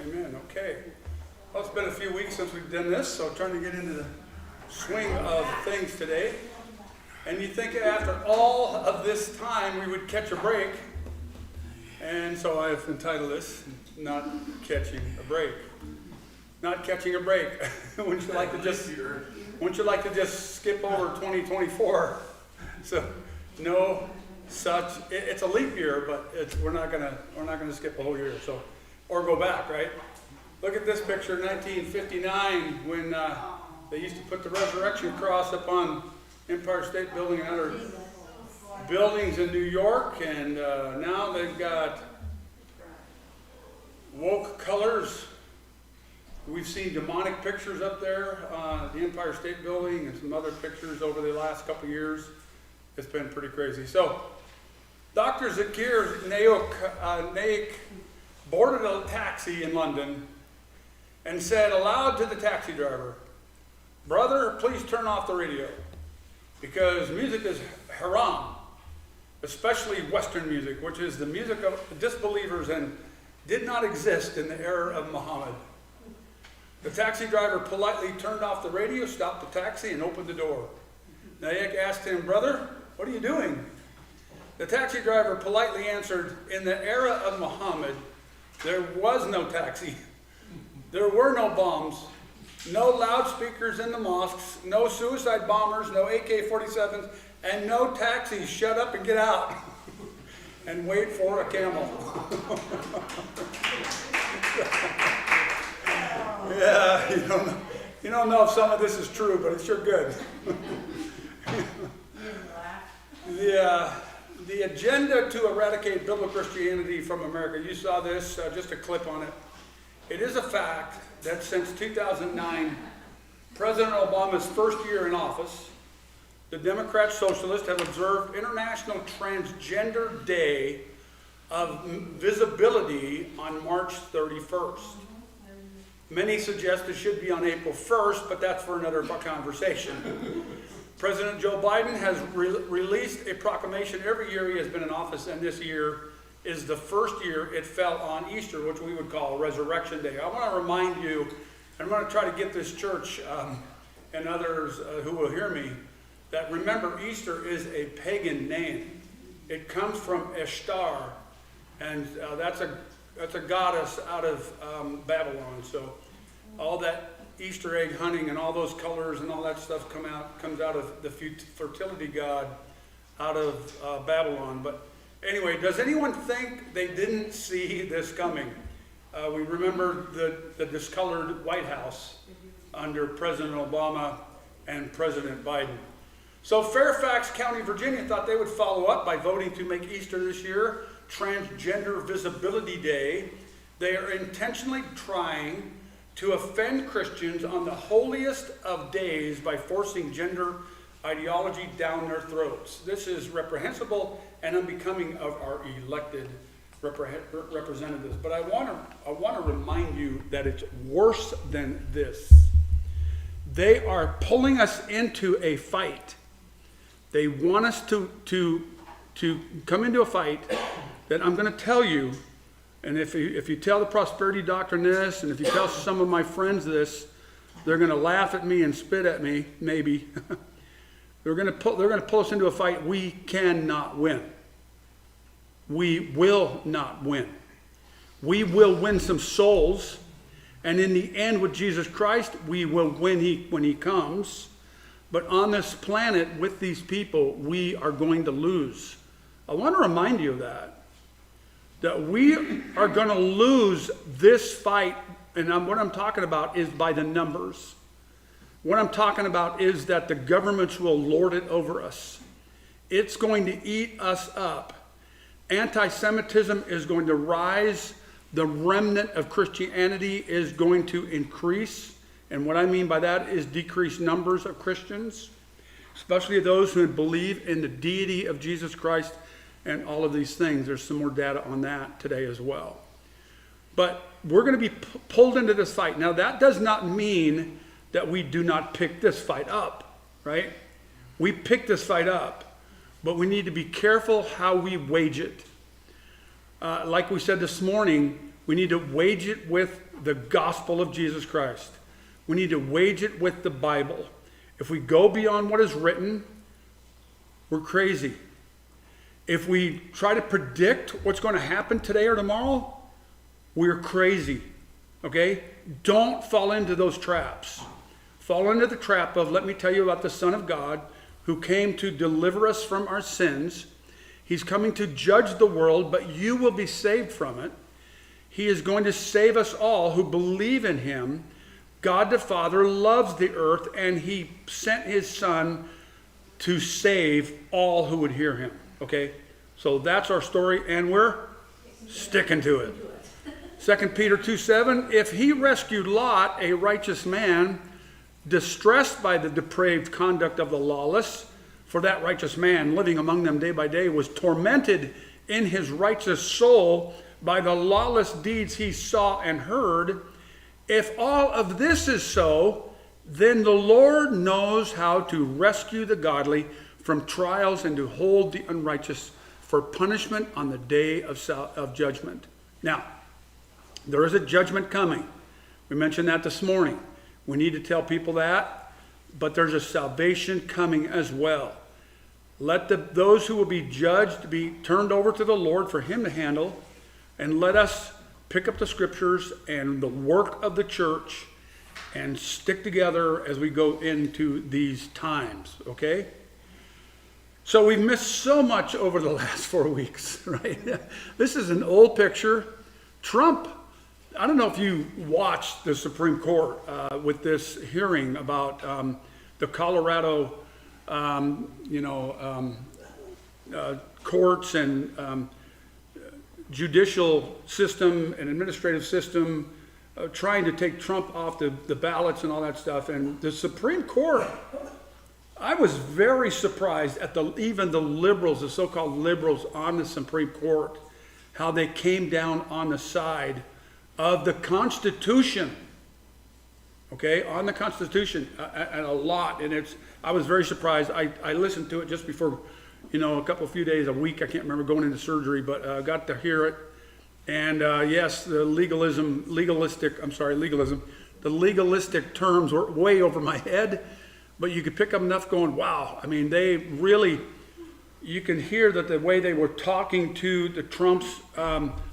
Amen. Okay. Well, it's been a few weeks since we've done this, so trying to get into the swing of things today. And you'd think after all of this time we would catch a break. And so I've entitled this, Not Catching a Break. Not catching a break. Wouldn't you like to just skip over 2024? So no such. It's a leap year, but we're not gonna skip a whole year. So, or go back, right? Look at this picture, 1959, when they used to put the resurrection cross up on Empire State Building and other buildings in New York, and now they've got woke colors. We've seen demonic pictures up there, the Empire State Building, and some other pictures over the last couple of years. It's been pretty crazy. So, Dr. Zakir Naik boarded a taxi in London and said aloud to the taxi driver, "Brother, please turn off the radio, because music is haram, especially Western music, which is the music of disbelievers and did not exist in the era of Muhammad." The taxi driver politely turned off the radio, stopped the taxi, and opened the door. Naik asked him, "Brother, what are you doing?" The taxi driver politely answered, "In the era of Muhammad, there was no taxi. There were no bombs, no loudspeakers in the mosques, no suicide bombers, no AK-47s, and no taxis. Shut up and get out and wait for a camel." Yeah, you don't know if some of this is true, but it's sure good. The agenda to eradicate biblical Christianity from America, you saw this, just a clip on it. It is a fact that since 2009, President Obama's first year in office, the Democrat Socialists have observed International Transgender Day of Visibility on March 31st. Many suggest it should be on April 1st, but that's for another conversation. President Joe Biden has released a proclamation every year he has been in office, and this year is the first year it fell on Easter, which we would call Resurrection Day. I want to remind you, and I'm going to try to get this church and others who will hear me, that remember, Easter is a pagan name. It comes from Ishtar, and that's a goddess out of Babylon. So all that Easter egg hunting and all those colors and all that stuff comes out of the fertility god out of Babylon. But anyway, does anyone think they didn't see this coming? We remember the discolored White House under President Obama and President Biden. So Fairfax County, Virginia thought they would follow up by voting to make Easter this year Transgender Visibility Day. They are intentionally trying to offend Christians on the holiest of days by forcing gender ideology down their throats. This is reprehensible and unbecoming of our elected representatives. But I want to remind you that it's worse than this. They are pulling us into a fight. They want us to come into a fight that I'm going to tell you. And if you tell the prosperity doctrine this, and if you tell some of my friends this, they're going to laugh at me and spit at me, maybe. They're going to pull us into a fight we cannot win. We will not win. We will win some souls, and in the end with Jesus Christ, we will win when he comes. But on this planet with these people, we are going to lose. I want to remind you of that we are going to lose this fight. And what I'm talking about is by the numbers. What I'm talking about is that the governments will lord it over us. It's going to eat us up. Anti-Semitism is going to rise. The remnant of Christianity is going to increase. And what I mean by that is decreased numbers of Christians, especially those who believe in the deity of Jesus Christ and all of these things. There's some more data on that today as well. But we're going to be pulled into this fight. Now, that does not mean that we do not pick this fight up, right? We pick this fight up, but we need to be careful how we wage it. Like we said this morning, we need to wage it with the gospel of Jesus Christ. We need to wage it with the Bible. If we go beyond what is written, we're crazy. If we try to predict what's going to happen today or tomorrow, we're crazy. Okay? Don't fall into those traps. Fall into the trap of, let me tell you about the Son of God who came to deliver us from our sins. He's coming to judge the world, but you will be saved from it. He is going to save us all who believe in him. God the Father loves the earth, and he sent his Son to save all who would hear him. Okay? So that's our story, and we're sticking to it. 2 Peter 2:7, if he rescued Lot, a righteous man, distressed by the depraved conduct of the lawless, for that righteous man living among them day by day was tormented in his righteous soul by the lawless deeds he saw and heard. If all of this is so, then the Lord knows how to rescue the godly from trials and to hold the unrighteous for punishment on the day of judgment. Now, there is a judgment coming. We mentioned that this morning. We need to tell people that, but there's a salvation coming as well. Let those who will be judged be turned over to the Lord for him to handle, and let us pick up the scriptures and the work of the church and stick together as we go into these times, okay? So we've missed so much over the last 4 weeks, right? This is an old picture. Trump, I don't know if you watched the Supreme Court with this hearing about the Colorado, courts and judicial system and administrative system trying to take Trump off the ballots and all that stuff. And the Supreme Court, I was very surprised at even the liberals, the so-called liberals on the Supreme Court, how they came down on the side of the Constitution. Okay, on the Constitution, and a lot. And I was very surprised. I listened to it just before, a few days, a week, I can't remember, going into surgery, but got to hear it. And yes, the legalism, the legalistic terms were way over my head, but you could pick up enough going, wow. I mean, they really, you can hear that the way they were talking to the Trump's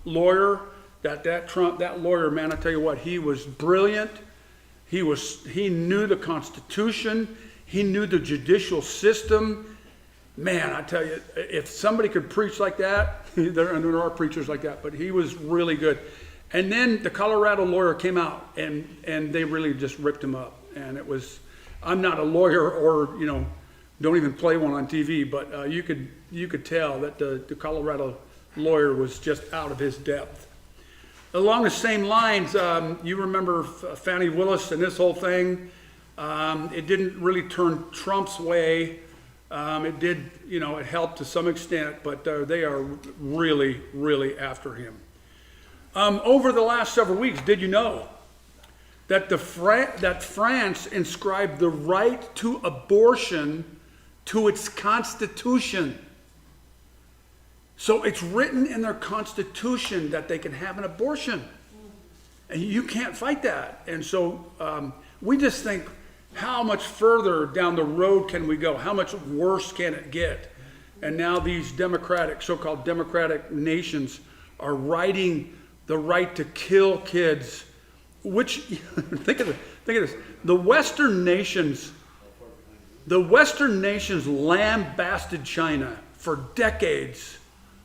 lawyer, that lawyer, man, I tell you what, he was brilliant. He knew the Constitution. He knew the judicial system. Man, I tell you, if somebody could preach like that, there are preachers like that, but he was really good. And then the Colorado lawyer came out, and they really just ripped him up. And it was, I'm not a lawyer or, don't even play one on TV, but you could tell that the Colorado lawyer was just out of his depth. Along the same lines, you remember Fani Willis and this whole thing. It didn't really turn Trump's way. It did, it helped to some extent, but they are really, really after him. Over the last several weeks, did you know that that France inscribed the right to abortion to its constitution? So it's written in their constitution that they can have an abortion. And you can't fight that. And so we just think, how much further down the road can we go? How much worse can it get? And now these so-called democratic nations are writing the right to kill kids, which, think of this, the Western nations lambasted China for decades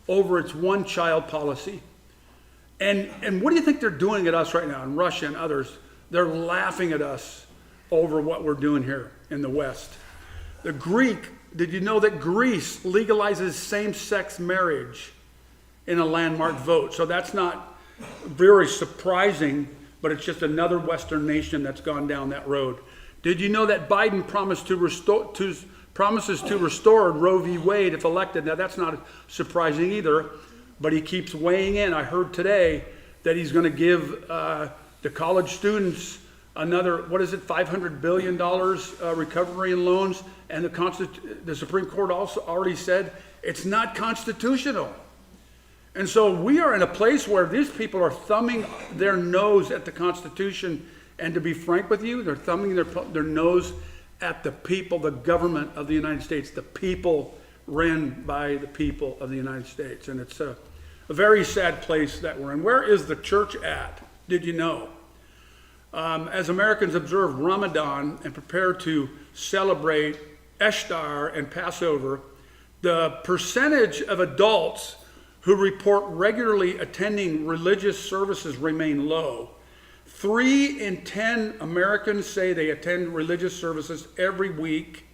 over its one-child policy. And what do you think they're doing at us right now, in Russia and others? They're laughing at us over what we're doing here in the West. Did you know that Greece legalizes same-sex marriage in a landmark vote? So that's not very surprising, but it's just another Western nation that's gone down that road. Did you know that Biden promises to restore Roe v. Wade if elected? Now, that's not surprising either, but he keeps weighing in. I heard today that he's going to give the college students another, $500 billion recovery in loans, and the Supreme Court also already said it's not constitutional. And so we are in a place where these people are thumbing their nose at the Constitution. And to be frank with you, they're thumbing their nose at the people, the government of the United States, the people ran by the people of the United States. And it's a very sad place that we're in. Where is the church at? Did you know? As Americans observe Ramadan and prepare to celebrate Ishtar and Passover, the percentage of adults who report regularly attending religious services remain low. 3 in 10 Americans say they attend religious services every week,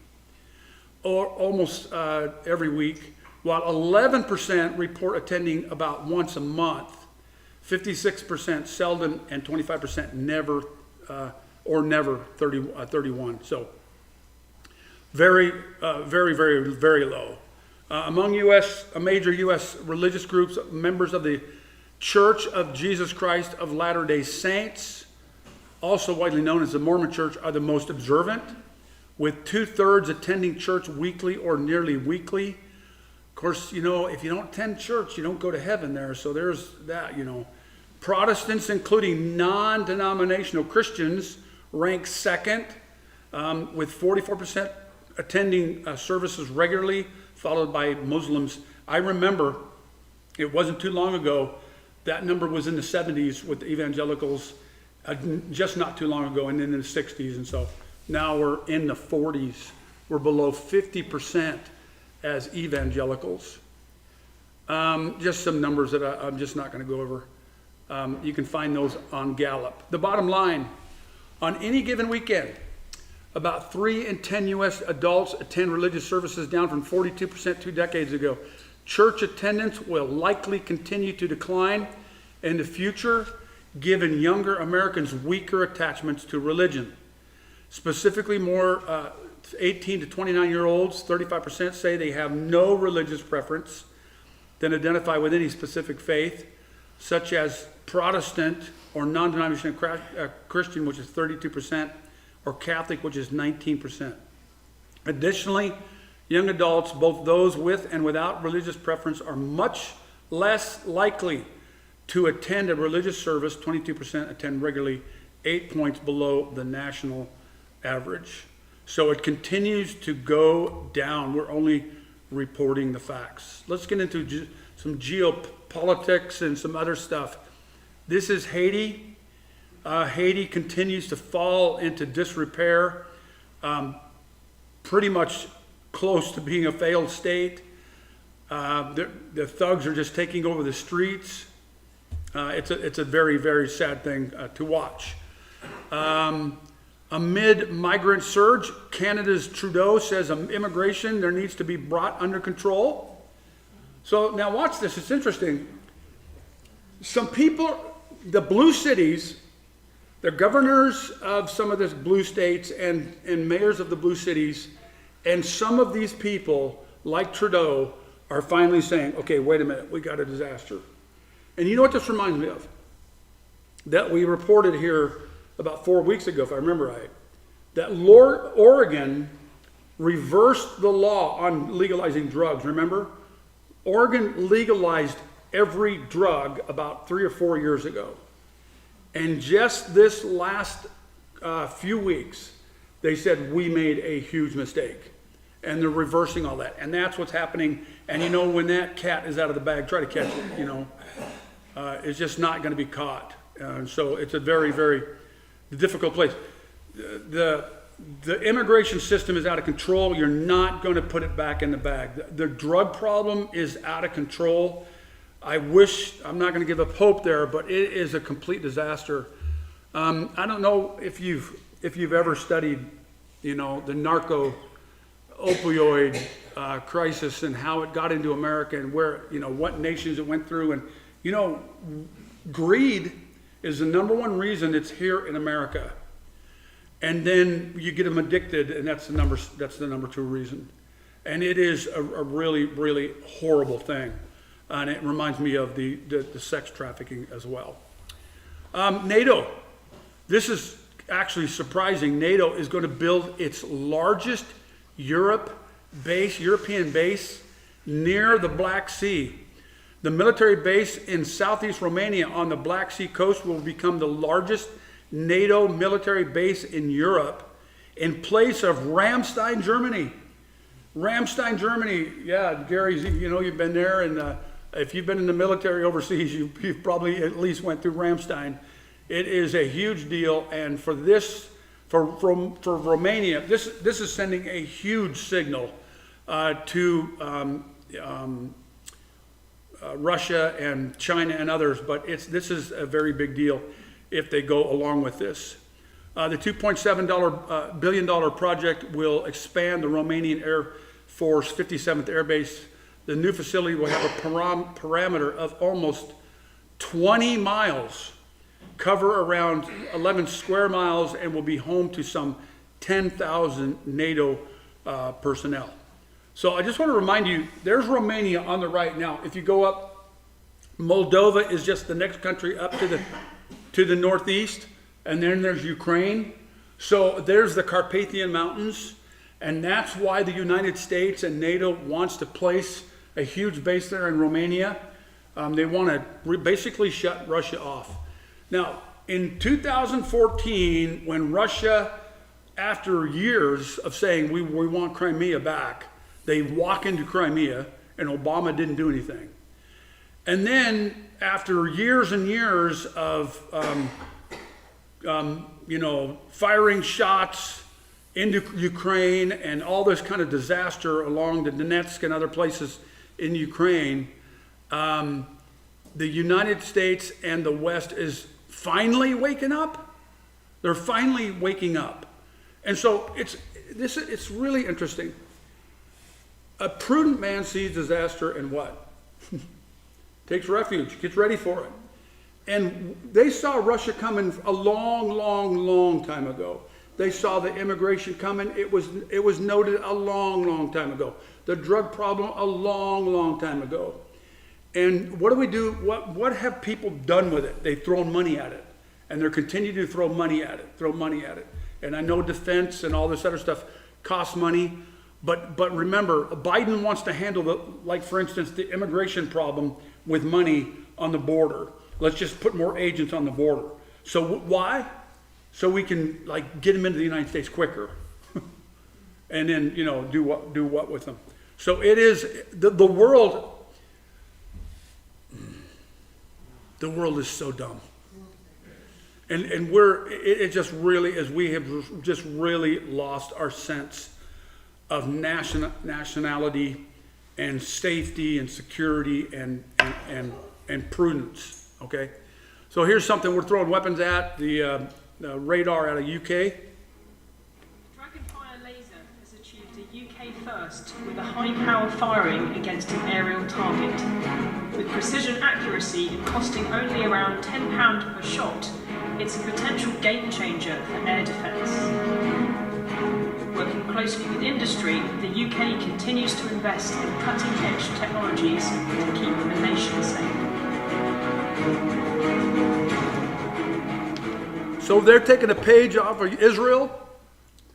or almost every week, while 11% report attending about once a month. 56% seldom, and 25% never, or never, 31. So very, very low. Among major U.S. religious groups, members of the Church of Jesus Christ of Latter-day Saints, also widely known as the Mormon Church, are the most observant, with 2/3 attending church weekly or nearly weekly. Of course, you know, if you don't attend church, you don't go to heaven there. So there's that, you know. Protestants, including non-denominational Christians, rank second, with 44% attending services regularly, followed by Muslims. I remember, it wasn't too long ago, that number was in the 70s with the evangelicals, just not too long ago, and then in the 60s. And so now we're in the 40s. We're below 50% as evangelicals. Just some numbers that I'm just not going to go over. You can find those on Gallup. The bottom line, on any given weekend, about 3 in 10 U.S. adults attend religious services, down from 42% 2 decades ago. Church attendance will likely continue to decline in the future, given younger Americans' weaker attachments to religion. Specifically, more 18 to 29-year-olds, 35% say they have no religious preference, than identify with any specific faith, such as Protestant or non-denominational Christian, which is 32%, or Catholic, which is 19%. Additionally, young adults, both those with and without religious preference, are much less likely to attend a religious service. 22% attend regularly, 8 points below the national average. So it continues to go down. We're only reporting the facts. Let's get into some geopolitics and some other stuff. This is Haiti. Haiti continues to fall into disrepair, pretty much close to being a failed state. The thugs are just taking over the streets. It's a very, very sad thing to watch. Amid migrant surge, Canada's Trudeau says immigration there needs to be brought under control. So now watch this, it's interesting. Some people, the blue cities, the governors of some of the blue states and mayors of the blue cities, and some of these people, like Trudeau, are finally saying, okay, wait a minute, we got a disaster. And you know what this reminds me of? That we reported here about 4 weeks ago, if I remember right, that Oregon reversed the law on legalizing drugs. Remember? Oregon legalized every drug about 3 or 4 years ago. And just this last few weeks, they said, we made a huge mistake. And they're reversing all that. And that's what's happening. And you know, when that cat is out of the bag, try to catch it, you know. It's just not going to be caught. So it's a very, very difficult place. The immigration system is out of control. You're not going to put it back in the bag. The drug problem is out of control. I'm not going to give up hope there, but it is a complete disaster. I don't know if you've ever studied, you know, the narco opioid crisis and how it got into America and where, you know, what nations it went through. And, you know, greed is the number one reason it's here in America. And then you get them addicted, and that's the number two reason. And it is a really, really horrible thing. And it reminds me of the sex trafficking as well. NATO. This is actually surprising. NATO is going to build its largest European base near the Black Sea. The military base in southeast Romania on the Black Sea coast will become the largest NATO military base in Europe in place of Ramstein, Germany. Ramstein, Germany. Yeah, Gary, you know, you've been there, and if you've been in the military overseas, you've probably at least went through Ramstein. It is a huge deal, and for Romania, this is sending a huge signal to Russia and China and others, but this is a very big deal if they go along with this. The $2.7 billion project will expand the Romanian Air Force 57th Air Base. The new facility will have a parameter of almost 20 miles, cover around 11 square miles, and will be home to some 10,000 NATO personnel. So I just want to remind you, there's Romania on the right now. If you go up, Moldova is just the next country up to the northeast, and then there's Ukraine. So there's the Carpathian Mountains, and that's why the United States and NATO wants to place a huge base there in Romania. They want to basically shut Russia off. Now, in 2014, when Russia, after years of saying we want Crimea back, they walk into Crimea, and Obama didn't do anything. And then, after years and years of, firing shots into Ukraine and all this kind of disaster along the Donetsk and other places in Ukraine, the United States and the West is finally waking up. They're finally waking up. And so it's really interesting. A prudent man sees disaster and what? Takes refuge, gets ready for it. And they saw Russia coming a long time ago. They saw the immigration coming. It was noted a long time ago. The drug problem a long time ago. And what do we do? What have people done with it? They've thrown money at it. And they're continuing to throw money at it. And I know defense and all this other stuff costs money. But remember, Biden wants to handle like for instance, the immigration problem with money on the border. Let's just put more agents on the border. So why? So we can get them into the United States quicker, and then do what with them. So it is the world. The world is so dumb, and it just really is. We have just really lost our sense of nationality and safety and security and prudence. Okay, so here's something we're throwing weapons at the radar out of UK. Dragonfire laser has achieved a UK first with a high-power firing against an aerial target. With precision accuracy and costing only around £10 per shot, it's a potential game changer for air defence. Working closely with industry, the UK continues to invest in cutting-edge technologies to keep the nation safe. So they're taking a page off of Israel.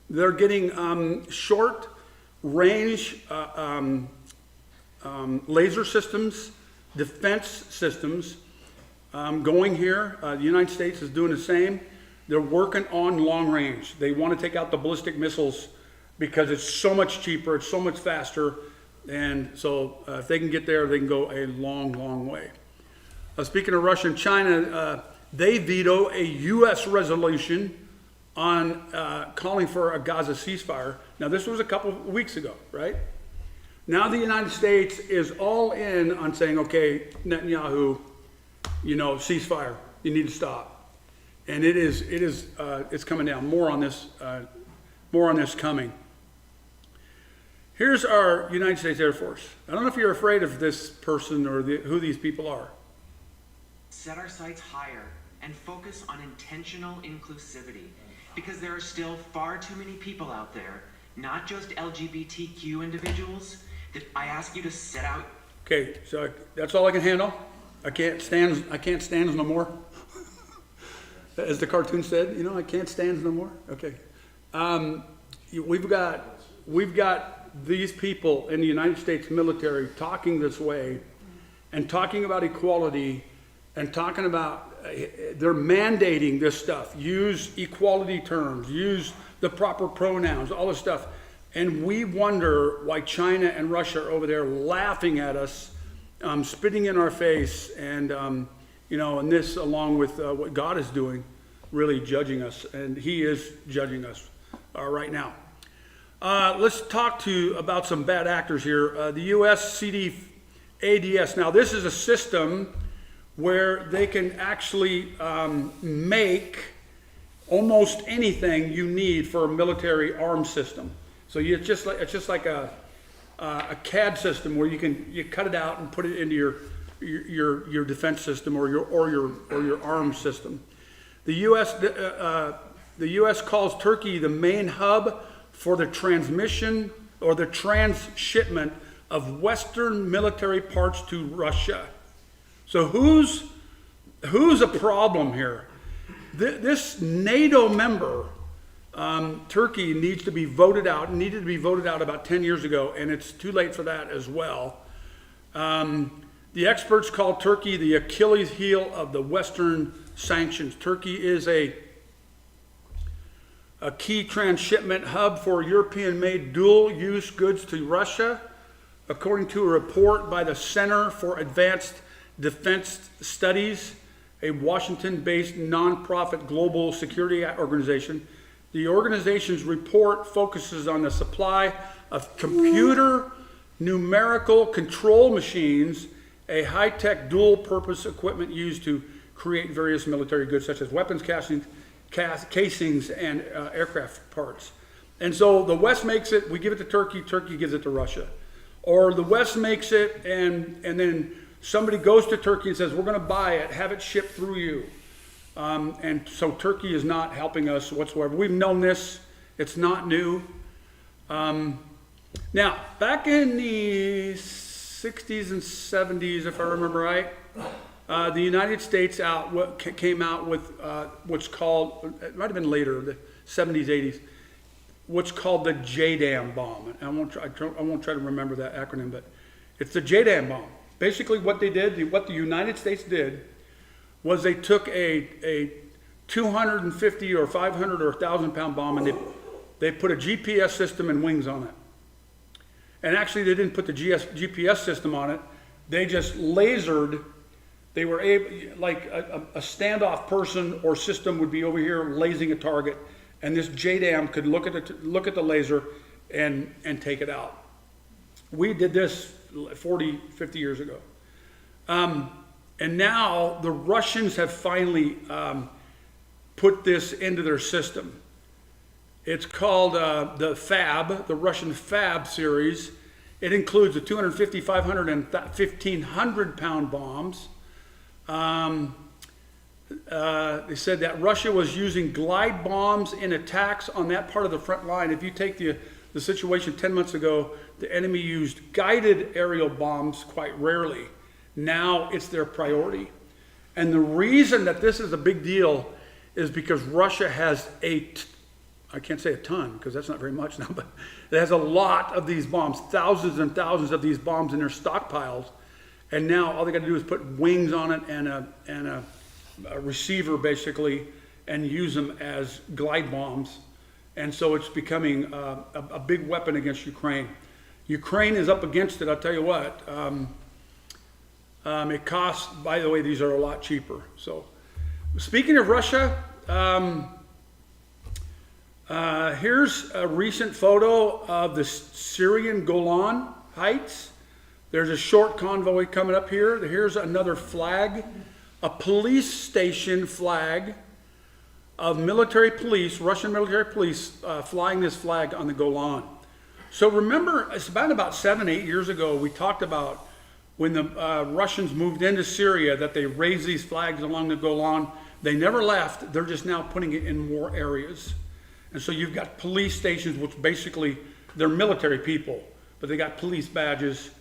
They're getting short-range laser systems, defense systems going here. The United States is doing the same. They're working on long range. They want to take out the ballistic missiles because it's so much cheaper, it's so much faster, and so if they can get there, they can go a long way. Speaking of Russia and China, they veto a U.S. resolution on calling for a Gaza ceasefire. Now, this was a couple of weeks ago, right? Now the United States is all in on saying, okay, Netanyahu, ceasefire. You need to stop. And it's coming down. More on this coming. Here's our United States Air Force. I don't know if you're afraid of this person or who these people are. Set our sights higher and focus on intentional inclusivity, because there are still far too many people out there, not just LGBTQ individuals, that I ask you to set out. Okay, so that's all I can handle. I can't stand no more. As the cartoon said, I can't stand no more. Okay, we've got these people in the United States military talking this way, and talking about equality and talking about, they're mandating this stuff. Use equality terms, use the proper pronouns, all this stuff. And we wonder why China and Russia are over there laughing at us, spitting in our face, and and this, along with what God is doing, really judging us, and He is judging us right now. Let's talk about some bad actors here. The U.S. CDADS. Now, this is a system where they can actually make almost anything you need for a military arms system. So it's just like a CAD system where you cut it out and put it into your defense system or your arms system. The U.S. calls Turkey the main hub for the transmission or the transshipment of Western military parts to Russia. So who's a problem here? This NATO member, Turkey, needed to be voted out about 10 years ago, and it's too late for that as well. The experts call Turkey the Achilles heel of the Western sanctions. Turkey is a key transshipment hub for European-made dual-use goods to Russia, according to a report by the Center for Advanced Defense Studies, a Washington-based nonprofit global security organization. The organization's report focuses on the supply of computer numerical control machines, a high-tech dual-purpose equipment used to create various military goods such as weapons casings and aircraft parts. And so the West makes it, we give it to Turkey, Turkey gives it to Russia. Or the West makes it and then somebody goes to Turkey and says, we're going to buy it, have it shipped through you. And so Turkey is not helping us whatsoever. We've known this. It's not new. Now, back in the 60s and 70s, if I remember right, the United States came out with what's called, it might have been later, the 70s, 80s, what's called the JDAM bomb. And I won't try to remember that acronym, but it's the JDAM bomb. Basically what they did, what the United States did, was they took a 250 or 500 or 1,000 pound bomb and they put a GPS system and wings on it. And actually they didn't put the GPS system on it. They just lasered. They were able, like a standoff person or system would be over here lasing a target, and this JDAM could look at the laser and take it out. We did this 40, 50 years ago. And now the Russians have finally put this into their system. It's called the FAB, the Russian FAB series. It includes the 250, 500, and 1,500 pound bombs. They said that Russia was using glide bombs in attacks on that part of the front line. If you take the situation 10 months ago, the enemy used guided aerial bombs quite rarely. Now it's their priority. And the reason that this is a big deal is because Russia has I can't say a ton because that's not very much now, but it has a lot of these bombs, thousands and thousands of these bombs in their stockpiles. And now all they got to do is put wings on it and a receiver basically, and use them as glide bombs. And so it's becoming a big weapon against Ukraine. Ukraine is up against it, I'll tell you what. It costs, by the way, these are a lot cheaper. So speaking of Russia, here's a recent photo of the Syrian Golan Heights. There's a short convoy coming up here. Here's another flag, a police station flag of military police, Russian military police, flying this flag on the Golan. So remember, it's about 7, 8 years ago, we talked about when the Russians moved into Syria that they raised these flags along the Golan. They never left. They're just now putting it in more areas. And so you've got police stations, which basically, they're military people, but they got police badges,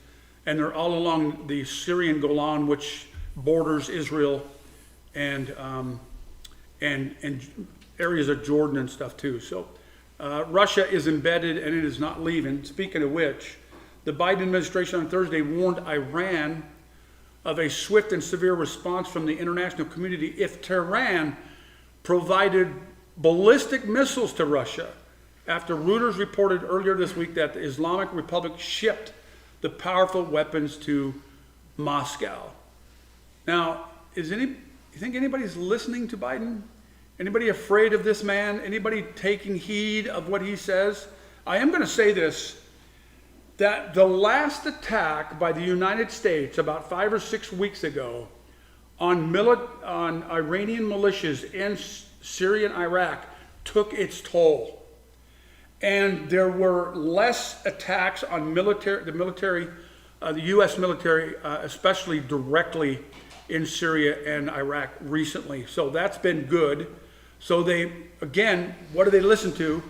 and they're all along the Syrian Golan, which borders Israel and areas of Jordan and stuff too. So Russia is embedded and it is not leaving. Speaking of which, the Biden administration on Thursday warned Iran of a swift and severe response from the international community if Tehran provided ballistic missiles to Russia, after Reuters reported earlier this week that the Islamic Republic shipped the powerful weapons to Moscow. Now, you think anybody's listening to Biden? Anybody afraid of this man? Anybody taking heed of what he says? I am going to say this, that the last attack by the United States about 5 or 6 weeks ago on Iranian militias in Syria and Iraq took its toll. And there were less attacks on the U.S. military, especially directly in Syria and Iraq recently. So that's been good. So they, again, what do they listen to?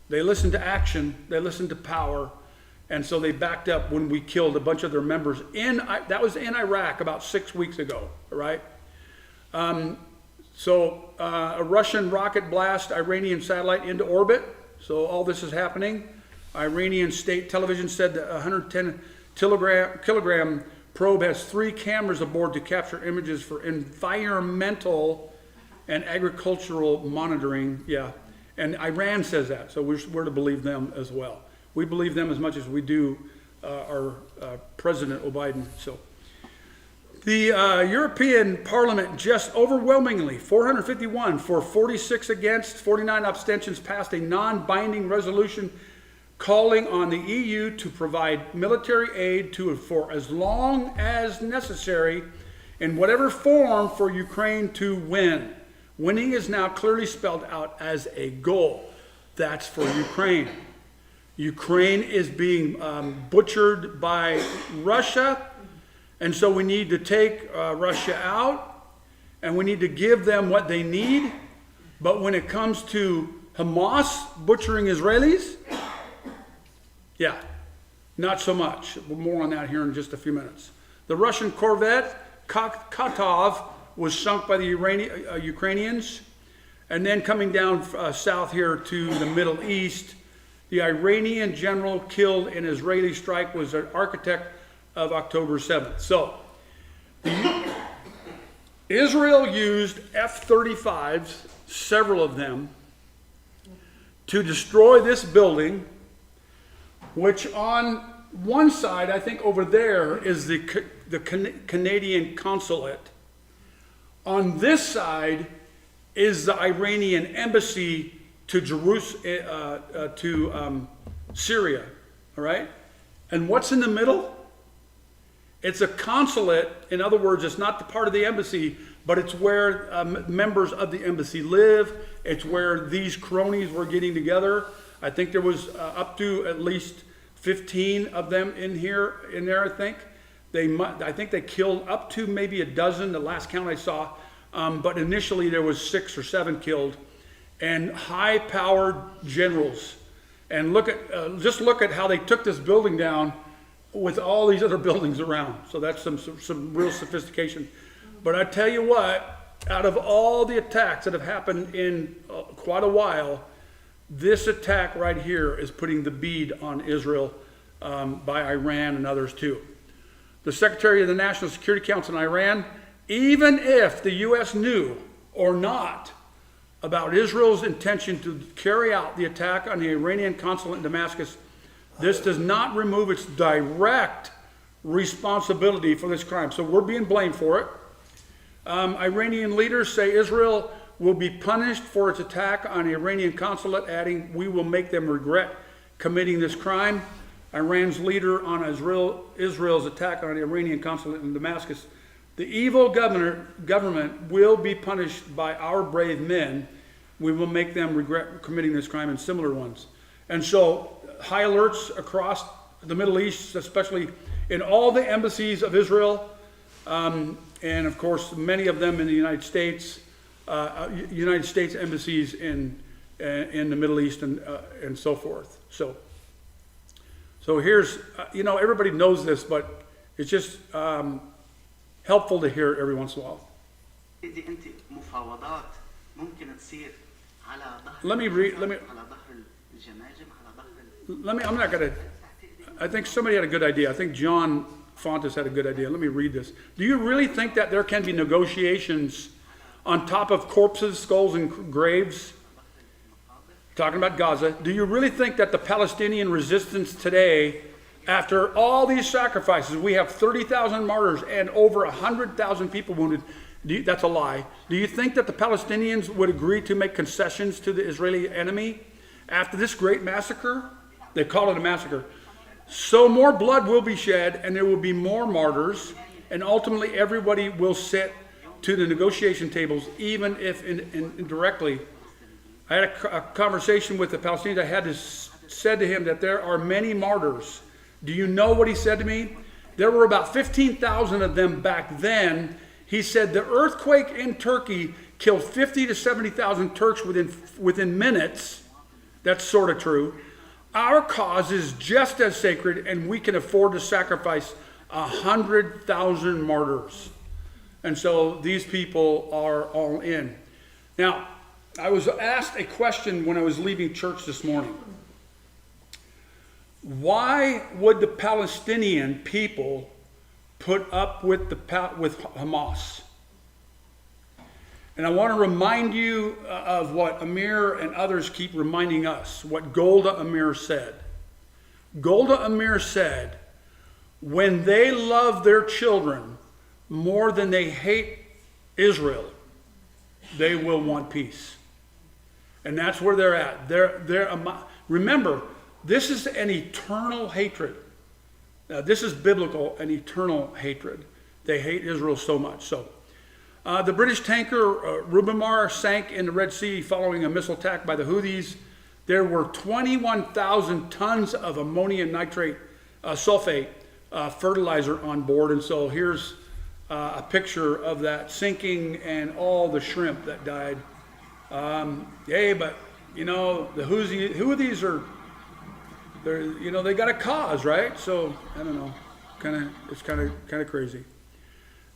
They listen to action, they listen to power, and so they backed up when we killed a bunch of their members that was in Iraq about 6 weeks ago, right? A Russian rocket blast Iranian satellite into orbit. So all this is happening. Iranian state television said that 110 kilogram probe has 3 cameras aboard to capture images for environmental and agricultural monitoring. Yeah, and Iran says that, so we're to believe them as well. We believe them as much as we do our President Biden. So the European Parliament just overwhelmingly, 451 for 46 against, 49 abstentions, passed a non-binding resolution calling on the EU to provide military aid for as long as necessary in whatever form for Ukraine to win. Winning is now clearly spelled out as a goal. That's for Ukraine. Ukraine is being butchered by Russia, and so we need to take Russia out, and we need to give them what they need. But when it comes to Hamas butchering Israelis, yeah, not so much. More on that here in just a few minutes. The Russian corvette Katov was sunk by the Ukrainians. And then coming down south here to the Middle East, the Iranian general killed in Israeli strike was an architect of October 7th. So, Israel used F-35s, several of them, to destroy this building, which on one side, I think over there, is the Canadian consulate. On this side is the Iranian embassy to Syria, all right? And what's in the middle? It's a consulate. In other words, it's not the part of the embassy, but it's where members of the embassy live. It's where these cronies were getting together. I think there was up to at least 15 of them in there, I think. I think they killed up to maybe a dozen, the last count I saw. But initially there was 6 or 7 killed. And high-powered generals. And just look at how they took this building down with all these other buildings around. So that's some real sophistication. But I tell you what, out of all the attacks that have happened in quite a while, this attack right here is putting the bead on Israel by Iran and others too. The Secretary of the National Security Council in Iran, even if the U.S. knew or not about Israel's intention to carry out the attack on the Iranian consulate in Damascus, this does not remove its direct responsibility for this crime. So we're being blamed for it. Iranian leaders say Israel will be punished for its attack on the Iranian consulate, adding, "We will make them regret committing this crime." Iran's leader on Israel's attack on the Iranian consulate in Damascus, "The evil government will be punished by our brave men. We will make them regret committing this crime and similar ones." And so high alerts across the Middle East, especially in all the embassies of Israel, and of course many of them in the United States embassies in the Middle East and so forth. So here's, everybody knows this, but it's just helpful to hear it every once in a while. Let me read. I'm not gonna. I think somebody had a good idea. I think John Fontes had a good idea. Let me read this. Do you really think that there can be negotiations on top of corpses, skulls, and graves? Talking about Gaza. Do you really think that the Palestinian resistance today, after all these sacrifices, we have 30,000 martyrs and over 100,000 people wounded? That's a lie. Do you think that the Palestinians would agree to make concessions to the Israeli enemy after this great massacre? They call it a massacre. So more blood will be shed, and there will be more martyrs, and ultimately everybody will sit to the negotiation tables, even if indirectly. I had a conversation with the Palestinians. I had said to him that there are many martyrs. Do you know what he said to me? There were about 15,000 of them back then. He said the earthquake in Turkey killed 50 to 70,000 Turks within minutes. That's sort of true. Our cause is just as sacred, and we can afford to sacrifice 100,000 martyrs. And so these people are all in. Now, I was asked a question when I was leaving church this morning. Why would the Palestinian people put up with Hamas? And I want to remind you of what Amir and others keep reminding us, what Golda Amir said. Golda Amir said, when they love their children more than they hate Israel, they will want peace. And that's where they're at. Remember, this is an eternal hatred. Now, this is biblical, an eternal hatred. They hate Israel so much. So, the British tanker Rubamar sank in the Red Sea following a missile attack by the Houthis. There were 21,000 tons of ammonium nitrate sulfate fertilizer on board. And so here's a picture of that sinking and all the shrimp that died. But you know, the Houthis are, they got a cause, right? So I don't know, it's kind of crazy.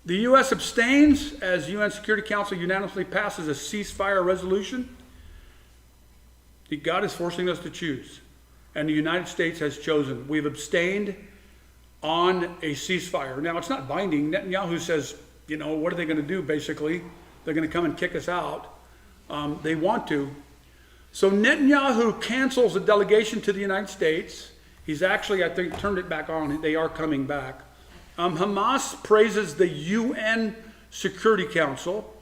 The U.S. abstains as UN Security Council unanimously passes a ceasefire resolution. God is forcing us to choose, and the United States has chosen. We've abstained on a ceasefire. Now, it's not binding. Netanyahu says, what are they going to do, basically? They're going to come and kick us out. They want to. So Netanyahu cancels a delegation to the United States. He's actually, I think, turned it back on. They are coming back. Hamas praises the UN Security Council.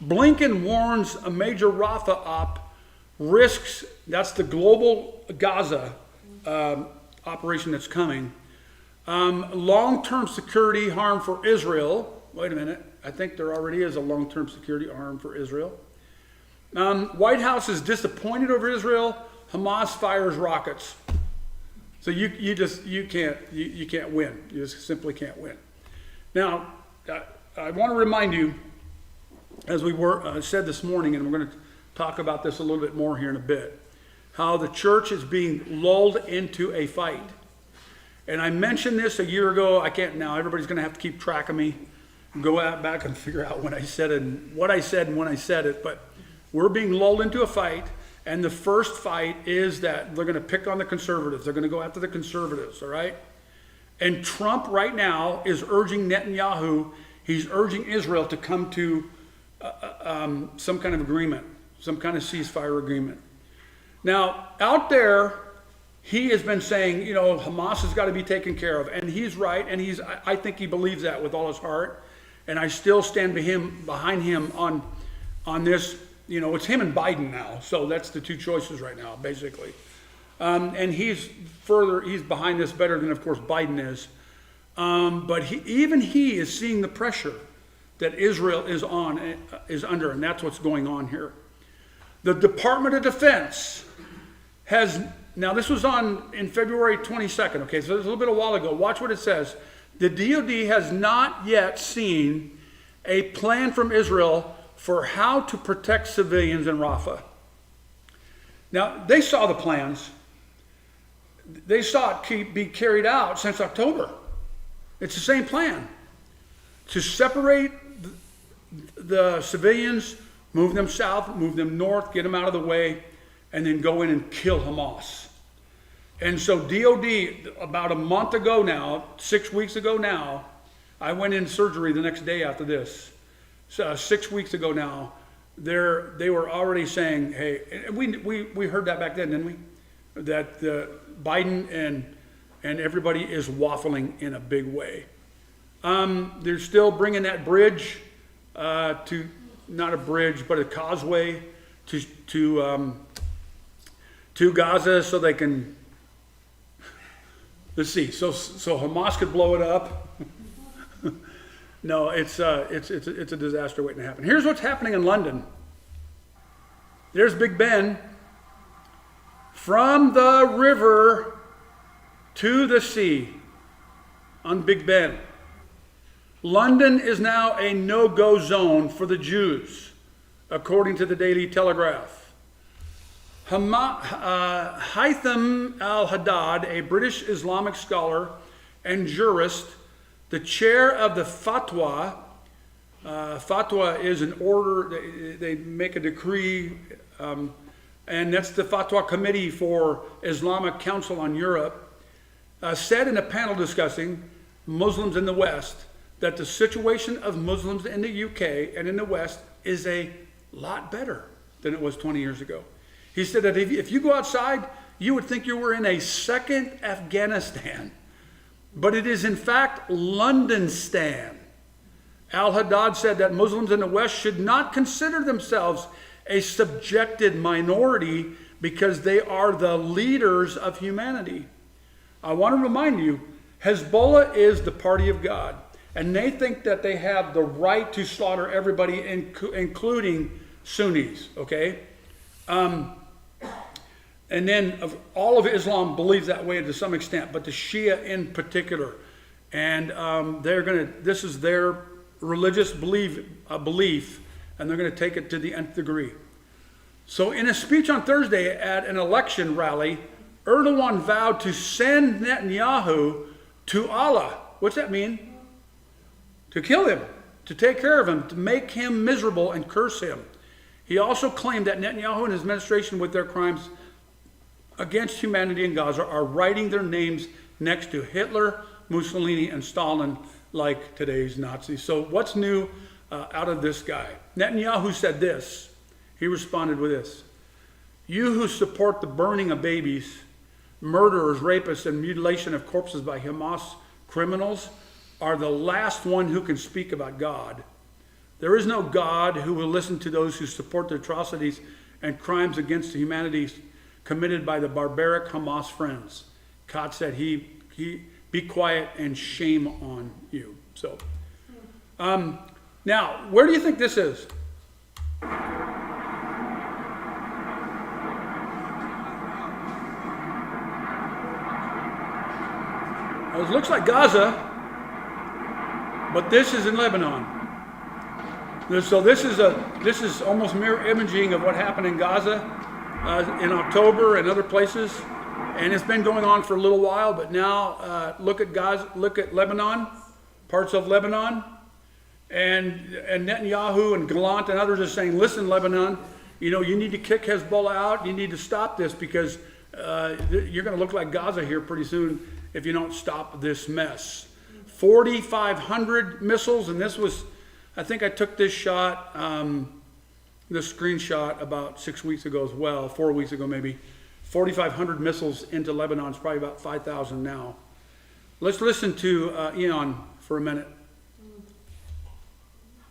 Blinken warns a major Rafah op risks, that's the global Gaza operation that's coming. Long-term security harm for Israel. Wait a minute. I think there already is a long-term security harm for Israel. White House is disappointed over Israel. Hamas fires rockets. So you can't win. You just simply can't win. Now, I want to remind you, as we said this morning, and we're going to talk about this a little bit more here in a bit, how the church is being lulled into a fight. And I mentioned this a year ago. I can't now. Everybody's going to have to keep track of me and go back and figure out when I said it and what I said and when I said it. But we're being lulled into a fight. And the first fight is that they're going to pick on the conservatives. They're going to go after the conservatives, all right? And Trump right now is urging Netanyahu, he's urging Israel to come to some kind of agreement, some kind of ceasefire agreement. Now, out there, he has been saying, Hamas has got to be taken care of. And he's right, and I think he believes that with all his heart. And I still stand behind him on this. It's him and Biden now. So that's the two choices right now, basically. And he's behind this better than, of course, Biden is. But he is seeing the pressure that Israel is under, and that's what's going on here. The Department of Defense now this was in February 22nd, okay, so it's a little bit a while ago. Watch what it says. The DoD has not yet seen a plan from Israel for how to protect civilians in Rafah. Now, they saw the plans. They saw it be carried out since October. It's the same plan. To separate the civilians, move them south, move them north, get them out of the way, and then go in and kill Hamas. And so DOD, about a month ago now, 6 weeks ago now, I went in surgery the next day after this. So 6 weeks ago now, they were already saying, hey, and we heard that back then, didn't we? That Biden and everybody is waffling in a big way. They're still bringing that bridge to, not a bridge, but a causeway to Gaza so they can, let's see, so Hamas could blow it up. No, it's a disaster waiting to happen. Here's what's happening in London. There's Big Ben. From the river to the sea on Big Ben. London is now a no-go zone for the Jews, according to the Daily Telegraph. Haitham al-Haddad, a British Islamic scholar and jurist, the chair of the fatwa. Fatwa is an order, they make a decree, and that's the Fatwa Committee for Islamic Council on Europe, said in a panel discussing Muslims in the West that the situation of Muslims in the UK and in the West is a lot better than it was 20 years ago. He said that if you go outside, you would think you were in a second Afghanistan. But it is in fact London-stan. Al-Haddad said that Muslims in the West should not consider themselves a subjected minority because they are the leaders of humanity. I want to remind you, Hezbollah is the party of God, and they think that they have the right to slaughter everybody, including Sunnis, okay? And then all of Islam believes that way to some extent, but the Shia in particular. And this is their religious belief, and they're going to take it to the nth degree. So in a speech on Thursday at an election rally, Erdogan vowed to send Netanyahu to Allah. What's that mean? To kill him, to take care of him, to make him miserable and curse him. He also claimed that Netanyahu and his administration, with their crimes against humanity in Gaza, are writing their names next to Hitler, Mussolini, and Stalin, like today's Nazis. So what's new out of this guy? Netanyahu said this. He responded with this. You who support the burning of babies, murderers, rapists, and mutilation of corpses by Hamas criminals are the last one who can speak about God. There is no God who will listen to those who support the atrocities and crimes against humanity committed by the barbaric Hamas friends. God said, he be quiet and shame on you. So, now, where do you think this is? Well, it looks like Gaza, but this is in Lebanon. So this is almost mirror imaging of what happened in Gaza in October and other places, and it's been going on for a little while. But now look at Gaza, look at Lebanon, parts of Lebanon, and Netanyahu and Gallant and others are saying, "Listen, Lebanon, you need to kick Hezbollah out. You need to stop this because you're going to look like Gaza here pretty soon if you don't stop this mess." 4,500 missiles, and this was, I think I took this shot, this screenshot about 6 weeks ago as well, 4 weeks ago maybe. 4,500 missiles into Lebanon. It's probably about 5,000 now. Let's listen to Eon for a minute.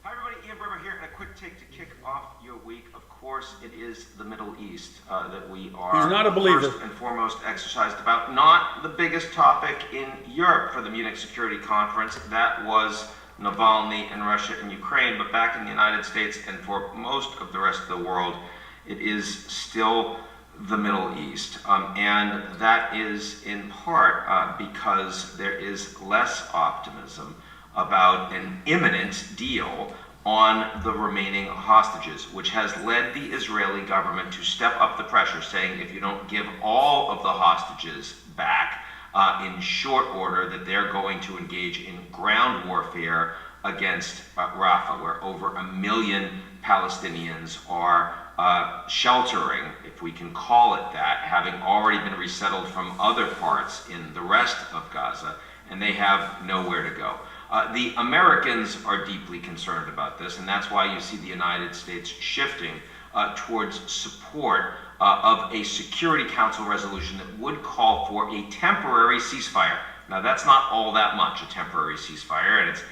Hi everybody, Ian Bremmer here, and a quick take to kick off your week. Of course, it is the Middle East that we are He's not a believer. First and foremost exercised about. Not the biggest topic in Europe for the Munich Security Conference. That was Navalny and Russia and Ukraine, but back in the United States and for most of the rest of the world, it is still the Middle East. And that is in part because there is less optimism about an imminent deal on the remaining hostages, which has led the Israeli government to step up the pressure, saying if you don't give all of the hostages back in short order, that they're going to engage in ground warfare against Rafah, where over 1 million Palestinians are sheltering we can call it that, having already been resettled from other parts in the rest of Gaza, and they have nowhere to go. The Americans are deeply concerned about this, and that's why you see the United States shifting towards support of a Security Council resolution that would call for a temporary ceasefire. Now, that's not all that much, a temporary ceasefire, and it's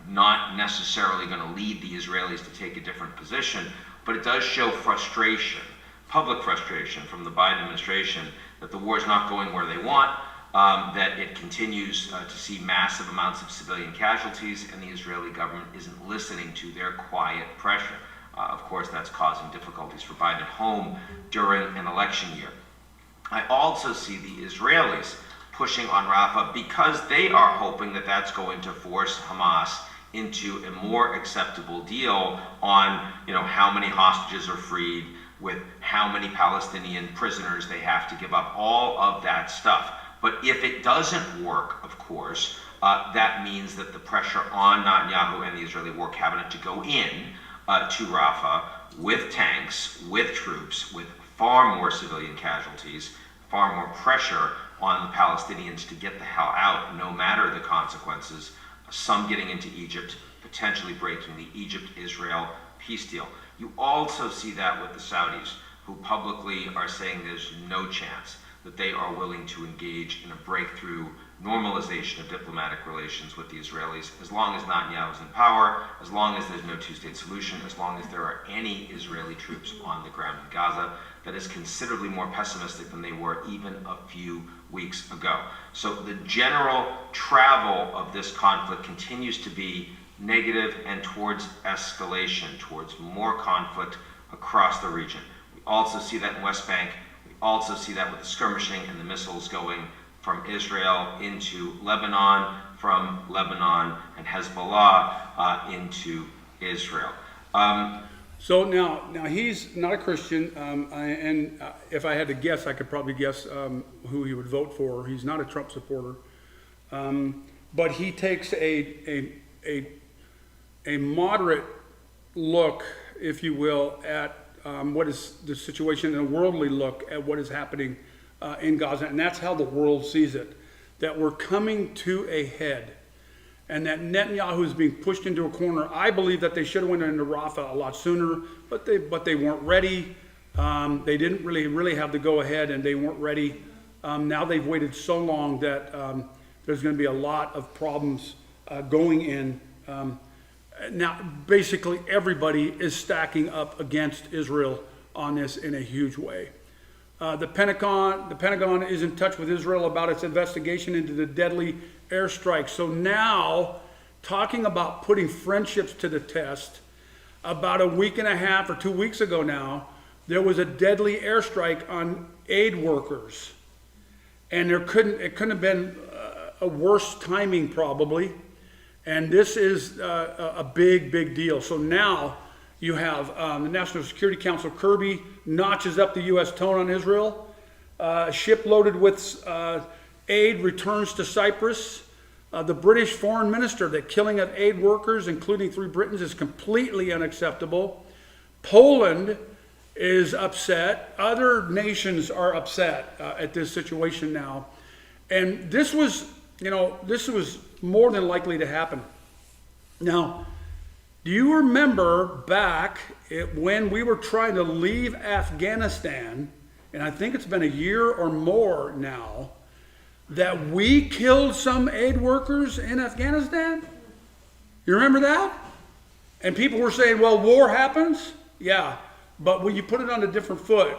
not necessarily going to lead the Israelis to take a different position, but it does show frustration, public frustration from the Biden administration that the war is not going where they want, that it continues to see massive amounts of civilian casualties, and the Israeli government isn't listening to their quiet pressure. Of course, that's causing difficulties for Biden at home during an election year. I also see the Israelis pushing on Rafah because they are hoping that that's going to force Hamas into a more acceptable deal on, how many hostages are freed, with how many Palestinian prisoners they have to give up, all of that stuff. But if it doesn't work, of course, that means that the pressure on Netanyahu and the Israeli war cabinet to go in to Rafah with tanks, with troops, with far more civilian casualties, far more pressure on the Palestinians to get the hell out, no matter the consequences, some getting into Egypt, potentially breaking the Egypt-Israel peace deal. You also see that with the Saudis, who publicly are saying there's no chance that they are willing to engage in a breakthrough normalization of diplomatic relations with the Israelis, as long as Netanyahu is in power, as long as there's no two-state solution, as long as there are any Israeli troops on the ground in Gaza. That is considerably more pessimistic than they were even a few weeks ago. So the general travel of this conflict continues to be negative and towards escalation, towards more conflict across the region. We also see that in West Bank. We also see that with the skirmishing and the missiles going from Israel into Lebanon, from Lebanon and Hezbollah into Israel. So now he's not a Christian, and if I had to guess, I could probably guess who he would vote for. He's not a Trump supporter, but he takes a moderate look, if you will, at what is the situation, and a worldly look at what is happening in Gaza, and that's how the world sees it. That we're coming to a head, and that Netanyahu is being pushed into a corner. I believe that they should have went into Rafah a lot sooner, but they weren't ready. They didn't really have the go ahead, and they weren't ready. Now they've waited so long that there's going to be a lot of problems going in. Now basically everybody is stacking up against Israel on this in a huge way. The Pentagon is in touch with Israel about its investigation into the deadly airstrike. So now, talking about putting friendships to the test, about a week and a half or 2 weeks ago now, there was a deadly airstrike on aid workers. And it couldn't have been a worse timing probably. And this is a big deal. So now you have the National Security Council, Kirby, notches up the U.S. tone on Israel. A ship loaded with aid returns to Cyprus. The British foreign minister, the killing of aid workers, including 3 Britons, is completely unacceptable. Poland is upset. Other nations are upset at this situation now. And this was more than likely to happen. Now, do you remember back when we were trying to leave Afghanistan, and I think it's been a year or more now, that we killed some aid workers in Afghanistan? You remember that? And people were saying, well, war happens. Yeah, but when you put it on a different foot,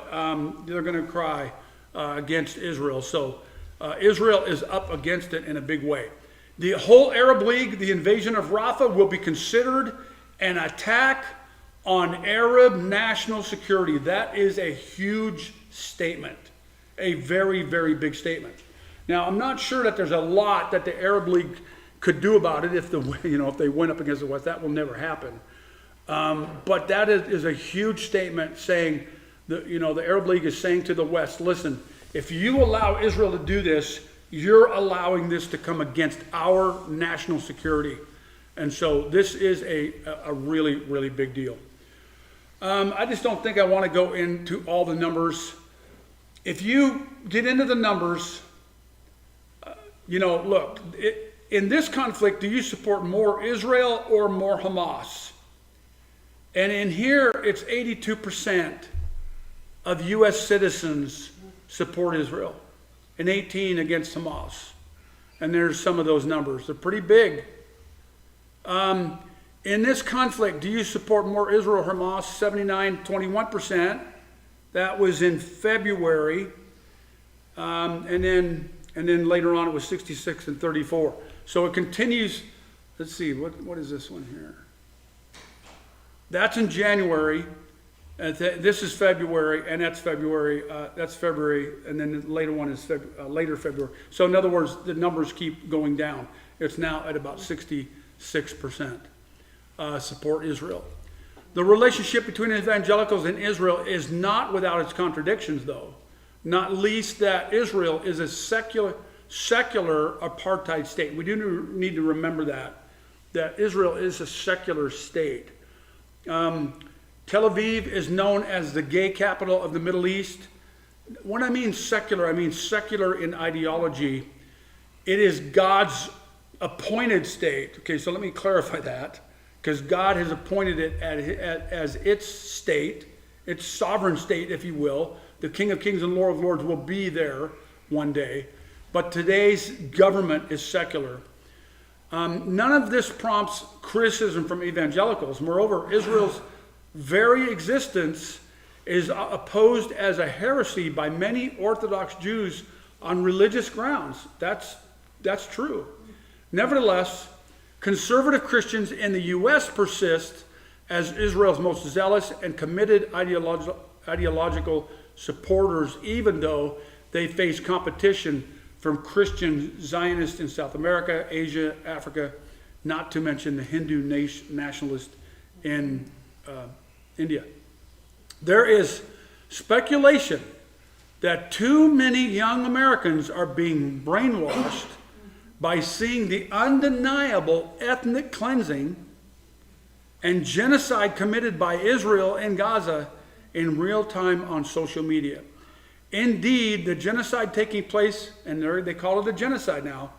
they're going to cry against Israel. So Israel is up against it in a big way. The whole Arab League, the invasion of Rafah, will be considered an attack on Arab national security. That is a huge statement, a very big statement. Now, I'm not sure that there's a lot that the Arab League could do about it if they went up against the West. That will never happen. But that is a huge statement saying, the Arab League is saying to the West, listen, if you allow Israel to do this, you're allowing this to come against our national security. And so this is a really big deal. I just don't think I want to go into all the numbers. If you get into the numbers, look, in this conflict, do you support more Israel or more Hamas? And in here, it's 82% of U.S. citizens support Israel and 18 against Hamas. And there's some of those numbers. They're pretty big. In this conflict, do you support more Israel or Hamas? 79-21%. That was in February. And then later on it was 66 and 34. So it continues. Let's see, what is this one here? That's in January. This is February, and that's February. And then the later one is later February. So in other words, the numbers keep going down. It's now at about 66% support Israel. The relationship between evangelicals and Israel is not without its contradictions, though. Not least that Israel is a secular apartheid state. We do need to remember that Israel is a secular state. Tel Aviv is known as the gay capital of the Middle East. When I mean secular in ideology. It is God's appointed state. Okay, so let me clarify that, because God has appointed it as its state, its sovereign state, if you will. The King of Kings and Lord of Lords will be there one day. But today's government is secular. None of this prompts criticism from evangelicals. Moreover, Israel's very existence is opposed as a heresy by many Orthodox Jews on religious grounds. That's true. Nevertheless, conservative Christians in the U.S. persist as Israel's most zealous and committed ideological supporters, even though they face competition from Christian Zionists in South America, Asia, Africa, not to mention the Hindu nationalists in India. There is speculation that too many young Americans are being brainwashed by seeing the undeniable ethnic cleansing and genocide committed by Israel in Gaza in real time on social media. Indeed, the genocide taking place, and they call it a genocide now,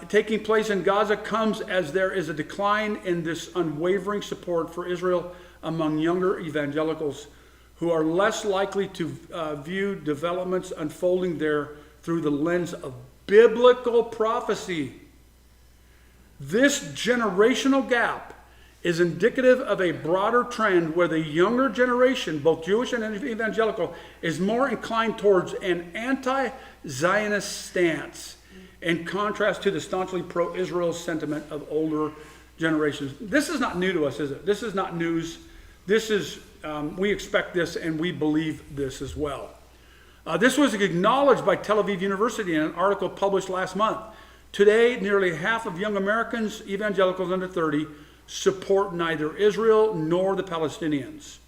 taking place in Gaza comes as there is a decline in this unwavering support for Israel among younger evangelicals who are less likely to view developments unfolding there through the lens of biblical prophecy. This generational gap is indicative of a broader trend where the younger generation, both Jewish and evangelical, is more inclined towards an anti-Zionist stance in contrast to the staunchly pro-Israel sentiment of older generations. This is not new to us, is it? This is not news. This is, we expect this and we believe this as well. This was acknowledged by Tel Aviv University in an article published last month. Today, nearly half of young Americans, evangelicals under 30, support neither Israel nor the Palestinians,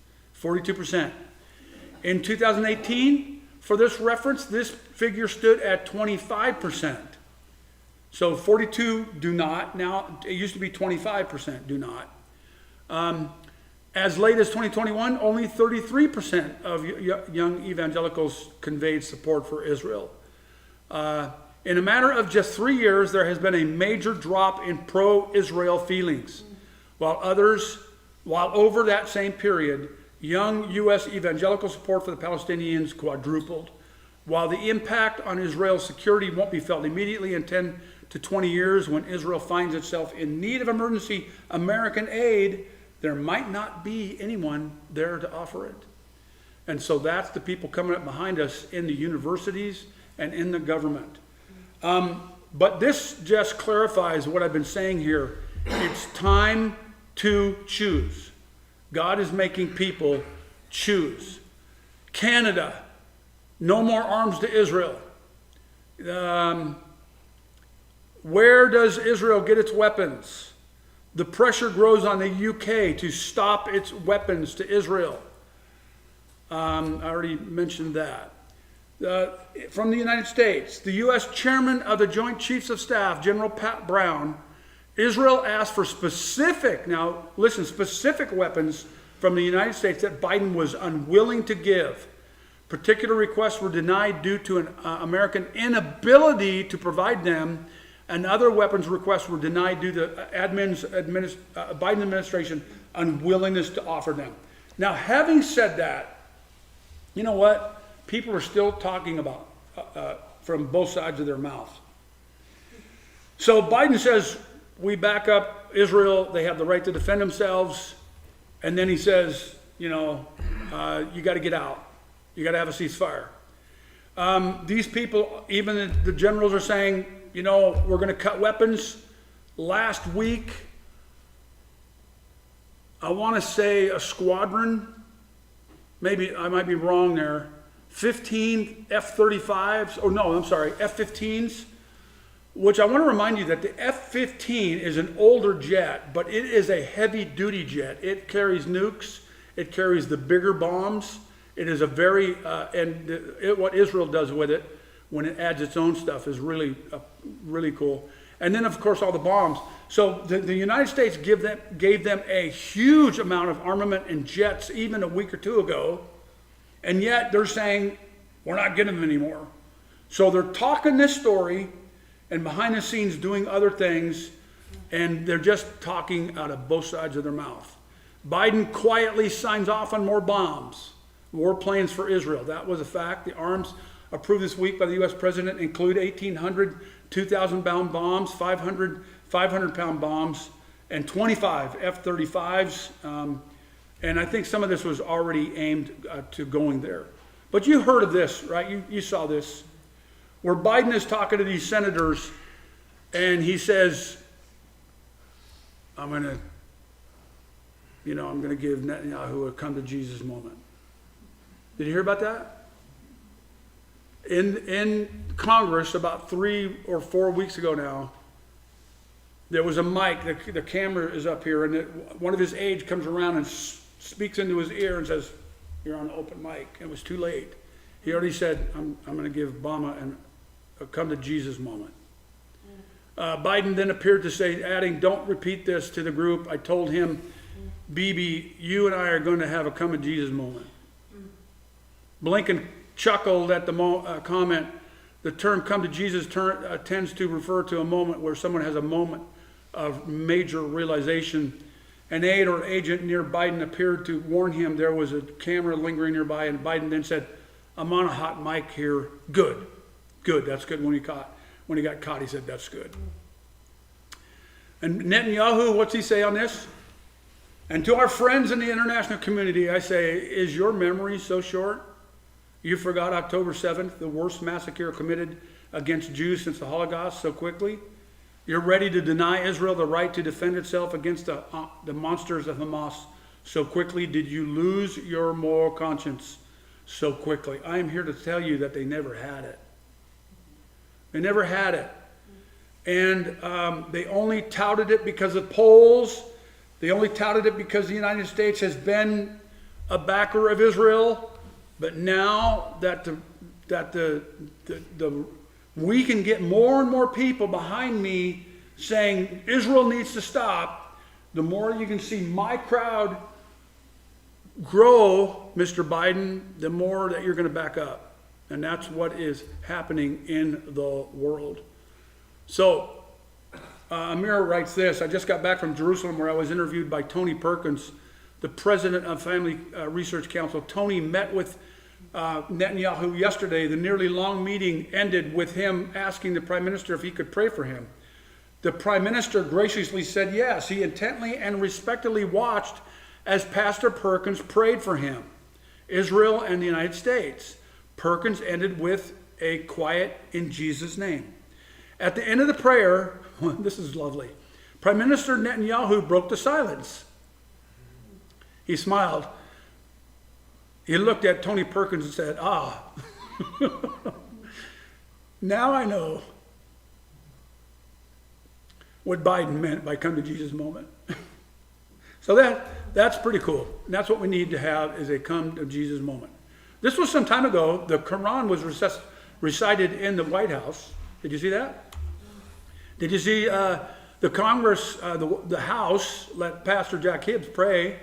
42%. In 2018, for this reference, this figure stood at 25%. So 42 do not. Now, it used to be 25% do not. As late as 2021, only 33% of young evangelicals conveyed support for Israel. In a matter of just 3 years, there has been a major drop in pro-Israel feelings, while over that same period, young U.S. evangelical support for the Palestinians quadrupled. While the impact on Israel's security won't be felt immediately in 10 to 20 years when Israel finds itself in need of emergency American aid, there might not be anyone there to offer it. And so that's the people coming up behind us in the universities and in the government. But this just clarifies what I've been saying here. It's time to choose. God is making people choose. Canada, no more arms to Israel. Where does Israel get its weapons? The pressure grows on the UK to stop its weapons to Israel. I already mentioned that. From the United States, the U.S. Chairman of the Joint Chiefs of Staff, General Pat Brown, Israel asked for specific weapons from the United States that Biden was unwilling to give. Particular requests were denied due to an American inability to provide them, and other weapons requests were denied due to Biden administration unwillingness to offer them. Now, having said that, you know what? People are still talking about from both sides of their mouth. So Biden says, we back up Israel. They have the right to defend themselves. And then he says, you got to get out. You got to have a ceasefire. These people, even the generals are saying, we're going to cut weapons. Last week, I want to say a squadron, maybe I might be wrong there, 15 F-35s, F-15s, which I want to remind you that the F-15 is an older jet, but it is a heavy-duty jet. It carries nukes. It carries the bigger bombs. It is a very, what Israel does with it when it adds its own stuff is really, really cool. And then, of course, all the bombs. So the United States gave them a huge amount of armament and jets even a week or two ago, and yet they're saying, we're not getting them anymore. So they're talking this story and behind the scenes doing other things, and they're just talking out of both sides of their mouth. Biden quietly signs off on more bombs. War plans for Israel. That was a fact. The arms approved this week by the U.S. president include 1,800 2,000-pound bombs, 500 500-pound bombs, and 25 F-35s. And I think some of this was already aimed to going there. But you heard of this, right? You saw this. Where Biden is talking to these senators, and he says, I'm going to give Netanyahu a come to Jesus moment. Did you hear about that? In Congress, about 3 or 4 weeks ago now, there was a mic, the camera is up here, and one of his aides comes around and speaks into his ear and says, you're on an open mic. It was too late. He already said, I'm going to give Obama a come to Jesus moment. Biden then appeared to say, adding, don't repeat this to the group. I told him, Bibi, you and I are going to have a come to Jesus moment. Blinken chuckled at the comment. The term come to Jesus tends to refer to a moment where someone has a moment of major realization. An aide or agent near Biden appeared to warn him there was a camera lingering nearby, and Biden then said, I'm on a hot mic here. Good. That's good. When he got caught, he said, that's good. And Netanyahu, what's he say on this? And to our friends in the international community, I say, is your memory so short? You forgot October 7th, the worst massacre committed against Jews since the Holocaust so quickly? You're ready to deny Israel the right to defend itself against the monsters of Hamas so quickly? Did you lose your moral conscience so quickly? I am here to tell you that they never had it. They never had it. And they only touted it because of polls. They only touted it because the United States has been a backer of Israel. But now that we can get more and more people behind me saying Israel needs to stop, the more you can see my crowd grow, Mr. Biden, the more that you're going to back up. And that's what is happening in the world. So, Amir writes this, I just got back from Jerusalem where I was interviewed by Tony Perkins, the president of Family Research Council. Tony met with Netanyahu yesterday. The nearly long meeting ended with him asking the prime minister if he could pray for him. The prime minister graciously said yes. He intently and respectfully watched as Pastor Perkins prayed for him, Israel, and the United States. Perkins ended with a quiet in Jesus' name. At the end of the prayer, this is lovely, Prime Minister Netanyahu broke the silence. He smiled. He looked at Tony Perkins and said, now I know what Biden meant by come to Jesus moment. So that's pretty cool. And that's what we need to have, is a come to Jesus moment. This was some time ago. The Quran was recited in the White House. Did you see that? Did you see the Congress, the House let Pastor Jack Hibbs pray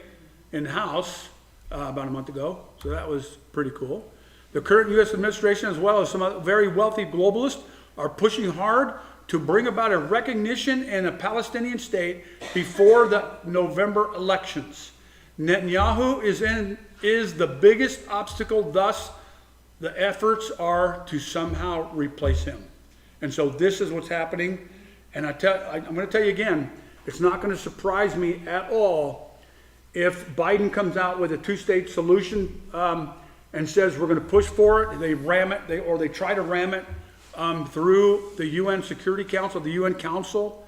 in the House about a month ago, so that was pretty cool. The current U.S. administration, as well as some other very wealthy globalists, are pushing hard to bring about a recognition in a Palestinian state before the November elections. Netanyahu is the biggest obstacle, thus the efforts are to somehow replace him. And so this is what's happening. And I'm going to tell you again, it's not going to surprise me at all if Biden comes out with a two-state solution and says we're going to push for it. They ram it, or they try to ram it through the UN Security Council, the UN Council,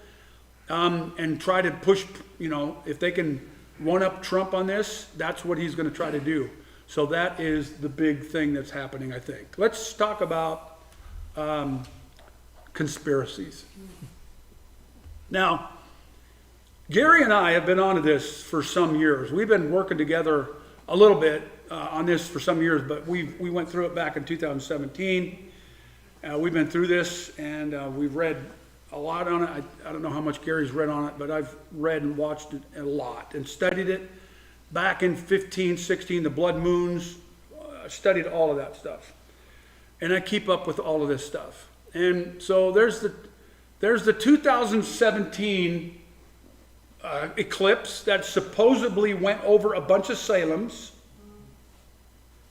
and try to push, if they can one-up Trump on this, that's what he's going to try to do. So that is the big thing that's happening, I think. Let's talk about conspiracies. Now, Gary and I have been on to this for some years. We've been working together a little bit on this for some years, but we went through it back in 2017. We've been through this, and we've read a lot on it. I don't know how much Gary's read on it, but I've read and watched it a lot and studied it. Back in 15, 16, the blood moons, studied all of that stuff. And I keep up with all of this stuff. And so there's the 2017 eclipse that supposedly went over a bunch of Salems.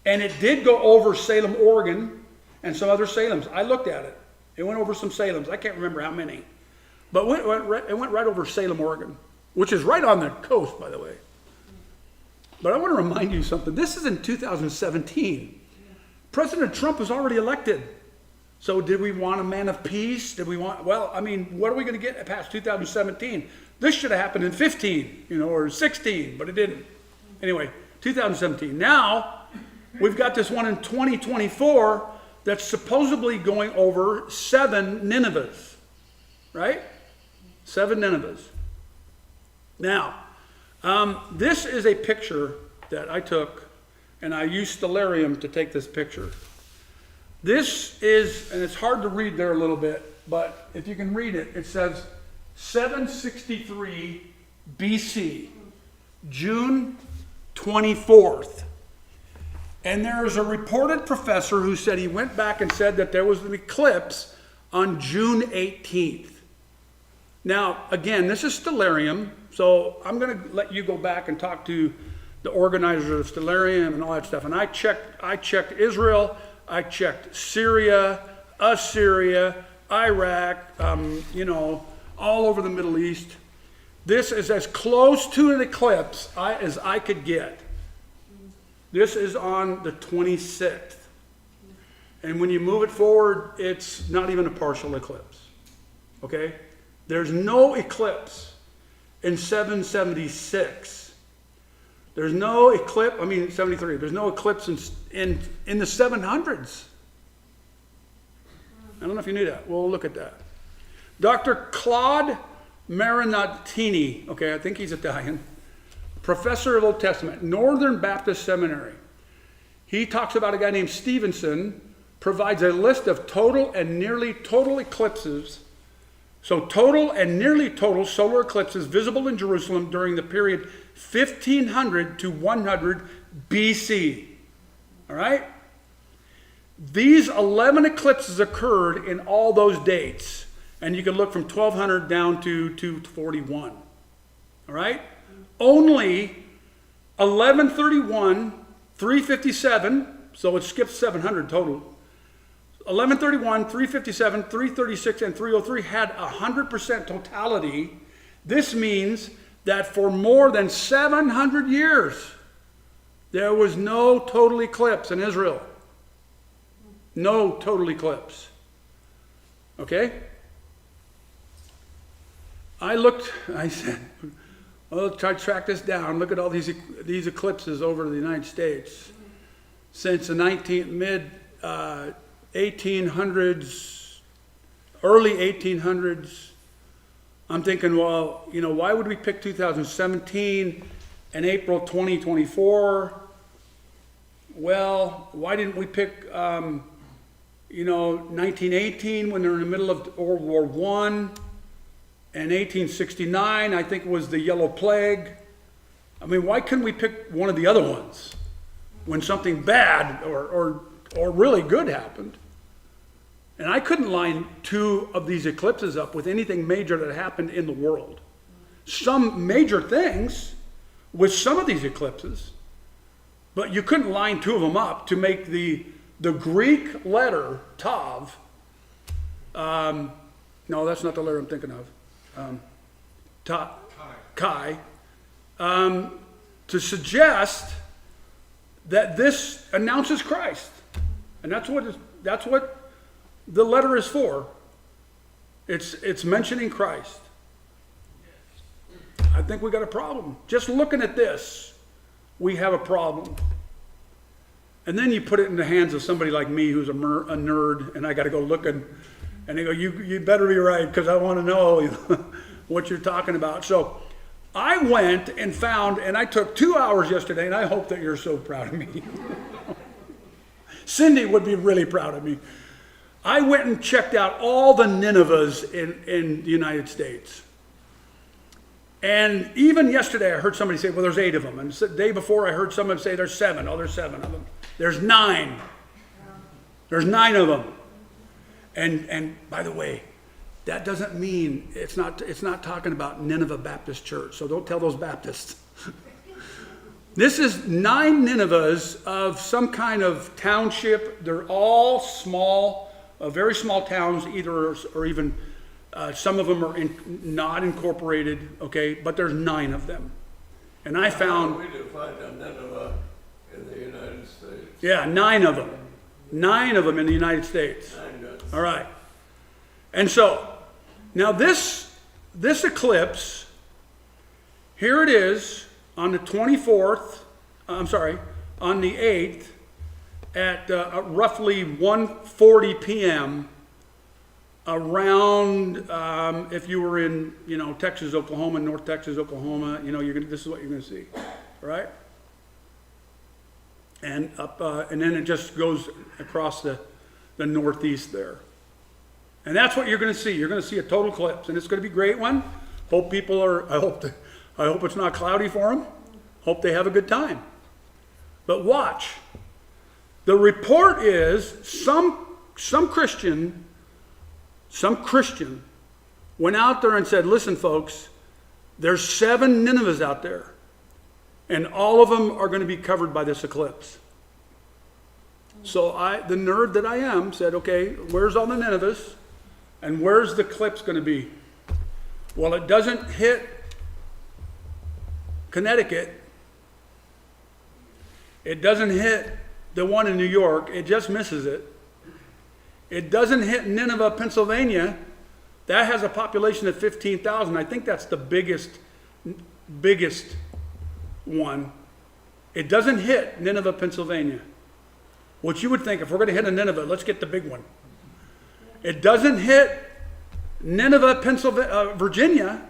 And it did go over Salem, Oregon, and some other Salems. I looked at it. It went over some Salems. I can't remember how many. But it went right over Salem, Oregon, which is right on the coast, by the way. But I want to remind you something. This is in 2017. President Trump was already elected. So did we want a man of peace? What are we going to get past 2017? This should have happened in 15, or 16, but it didn't. Anyway, 2017. Now, we've got this one in 2024 that's supposedly going over 7 Ninevehs, right? 7 Ninevehs. Now, this is a picture that I took, and I used stellarium to take this picture. This is, and it's hard to read there a little bit, but if you can read it, it says 763 BC, June 24th. And there is a reported professor who said he went back and said that there was an eclipse on June 18th. Now, again, this is stellarium, so I'm going to let you go back and talk to the organizers of stellarium and all that stuff. And I checked Israel, I checked Syria, Assyria, Iraq, all over the Middle East. This is as close to an eclipse as I could get. This is on the 26th. And when you move it forward, it's not even a partial eclipse. Okay? There's no eclipse in 776. There's no eclipse, 73. There's no eclipse in the 700s. I don't know if you knew that. We'll look at that. Dr. Claude Marinatini, okay, I think he's Italian, professor of Old Testament, Northern Baptist Seminary. He talks about a guy named Stevenson, provides a list of total and nearly total eclipses. So total and nearly total solar eclipses visible in Jerusalem during the period 1500 to 100 BC. All right? These 11 eclipses occurred in all those dates. And you can look from 1200 down to 241. All right? Only 1131, 357, so it skips 700 total. 1131, 357, 336, and 303 had 100% totality. This means that for more than 700 years, there was no total eclipse in Israel. No total eclipse. Okay? I said, well, try to track this down. Look at all these eclipses over the United States. Since the mid 1800s, early 1800s, I'm thinking, well, why would we pick 2017 and April 2024? Well, why didn't we pick, 1918 when they're in the middle of World War I? And 1869, I think, was the Yellow Plague. I mean, why couldn't we pick one of the other ones when something bad or really good happened? And I couldn't line two of these eclipses up with anything major that happened in the world. Some major things with some of these eclipses, but you couldn't line two of them up to make the Greek letter Tav. No, that's not the letter I'm thinking of. Chi. To suggest that this announces Christ, and that's what the letter is for. It's mentioning Christ. I think we got a problem. Just looking at this, we have a problem. And then you put it in the hands of somebody like me who's a nerd, and I got to go looking, and they go, you better be right, because I want to know what you're talking about. So I went and found, and I took 2 hours yesterday, and I hope that you're so proud of me. Cindy would be really proud of me. I went and checked out all the Ninevehs in the United States. And even yesterday I heard somebody say, well, there's 8 of them. And the day before I heard someone say there's 7. Oh, there's 7 of them. There's 9. There's 9 of them. And by the way, that doesn't mean it's not talking about Nineveh Baptist Church. So don't tell those Baptists. This is 9 Ninevehs of some kind of township. They're all small, very small towns, either or even some of them are not incorporated, okay? But there's 9 of them. And I found... We define Nineveh in the United States. Yeah, 9 of them. 9 of them in the United States. 9 does. All right. And so, now this eclipse, here it is on the 24th, on the 8th at roughly 1:40 p.m. around, if you were in, Texas, Oklahoma, North Texas, Oklahoma, this is what you're going to see, right? And up, and then it just goes across the northeast there. And that's what you're going to see. You're going to see a total eclipse, and it's going to be a great one. Hope people are, I hope it's not cloudy for them. Hope they have a good time. But watch. The report is some Christian went out there and said, listen, folks, there's 7 Ninevehs out there, and all of them are going to be covered by this eclipse. So the nerd that I am, said, okay, where's all the Ninevehs, and where's the eclipse going to be? Well, it doesn't hit Connecticut. It doesn't hit the one in New York. It just misses it. It doesn't hit Nineveh, Pennsylvania. That has a population of 15,000. I think that's the biggest one. It doesn't hit Nineveh, Pennsylvania. What you would think, if we're going to hit a Nineveh, let's get the big one. It doesn't hit Nineveh, Pennsylvania, Virginia.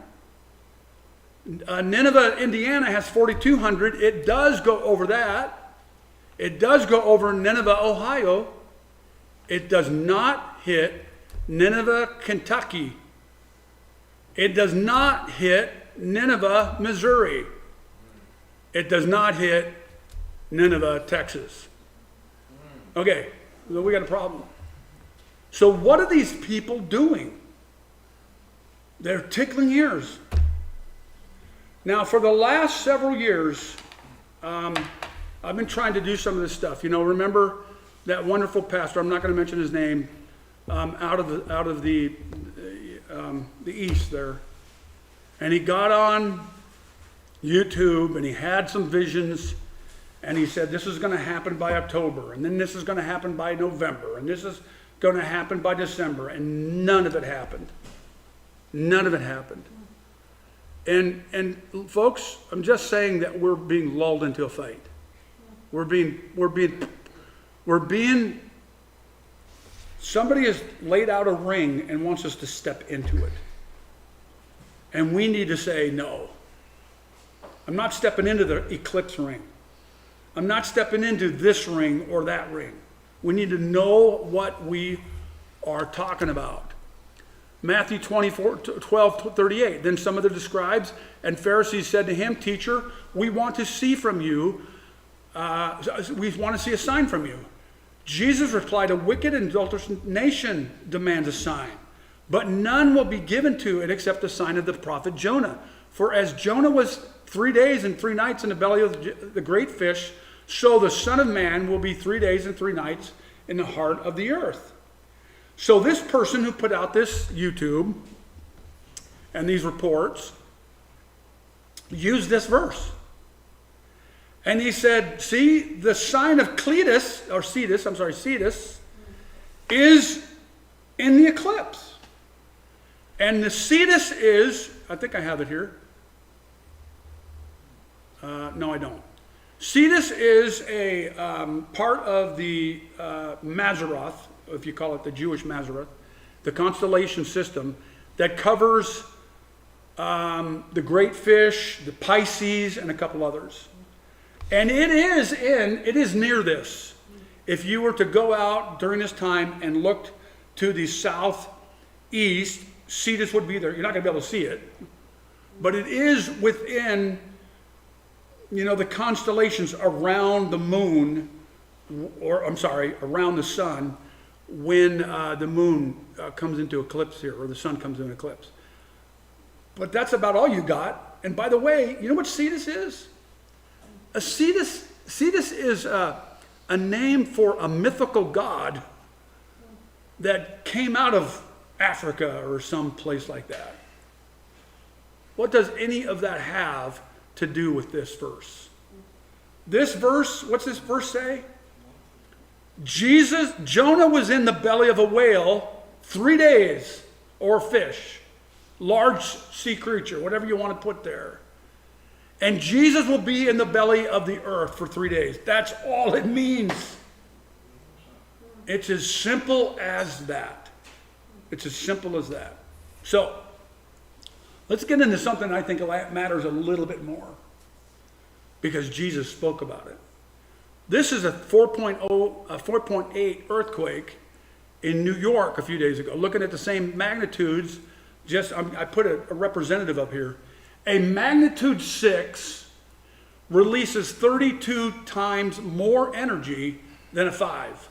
Nineveh, Indiana has 4,200. It does go over that. It does go over Nineveh, Ohio. It does not hit Nineveh, Kentucky. It does not hit Nineveh, Missouri. It does not hit Nineveh, Texas. Okay, so we got a problem. So what are these people doing? They're tickling ears. Now, for the last several years, I've been trying to do some of this stuff. Remember that wonderful pastor? I'm not going to mention his name. Out of the east there, and he got on YouTube and he had some visions, and he said this is going to happen by October, and then this is going to happen by November, and this is going to happen by December, and none of it happened. None of it happened. And folks, I'm just saying that we're being lulled into a fight. We're being somebody has laid out a ring and wants us to step into it. And we need to say no. I'm not stepping into the eclipse ring. I'm not stepping into this ring or that ring. We need to know what we are talking about. Matthew 12:38. Then some of the scribes and Pharisees said to him, "Teacher, we want to see from you, we want to see a sign from you." Jesus replied, "A wicked and adulterous nation demands a sign, but none will be given to it except the sign of the prophet Jonah. For as Jonah was 3 days and 3 nights in the belly of the great fish, so the Son of Man will be 3 days and 3 nights in the heart of the earth." So this person who put out this YouTube and these reports used this verse. And he said, see, the sign of Cetus is in the eclipse. And the Cetus is, I think I have it here. No, I don't. Cetus is a part of the Mazzaroth, if you call it the Jewish Mazzaroth, the constellation system that covers the great fish, the Pisces, and a couple others. And it is near this. If you were to go out during this time and look to the southeast, Cetus would be there. You're not going to be able to see it. But it is within, the constellations around the moon, around the sun, when the moon comes into eclipse here, or the sun comes into eclipse. But that's about all you got. And by the way, you know what Cetus is? Cetus is a name for a mythical god that came out of Africa or some place like that. What does any of that have to do with this verse? This verse, what's this verse say? Jonah was in the belly of a whale 3 days, or fish, large sea creature, whatever you want to put there. And Jesus will be in the belly of the earth for 3 days. That's all it means. It's as simple as that. It's as simple as that. So, let's get into something I think matters a little bit more, because Jesus spoke about it. This is a 4.8 earthquake in New York a few days ago. Looking at the same magnitudes, I put a representative up here. A magnitude 6 releases 32 times more energy than a 5.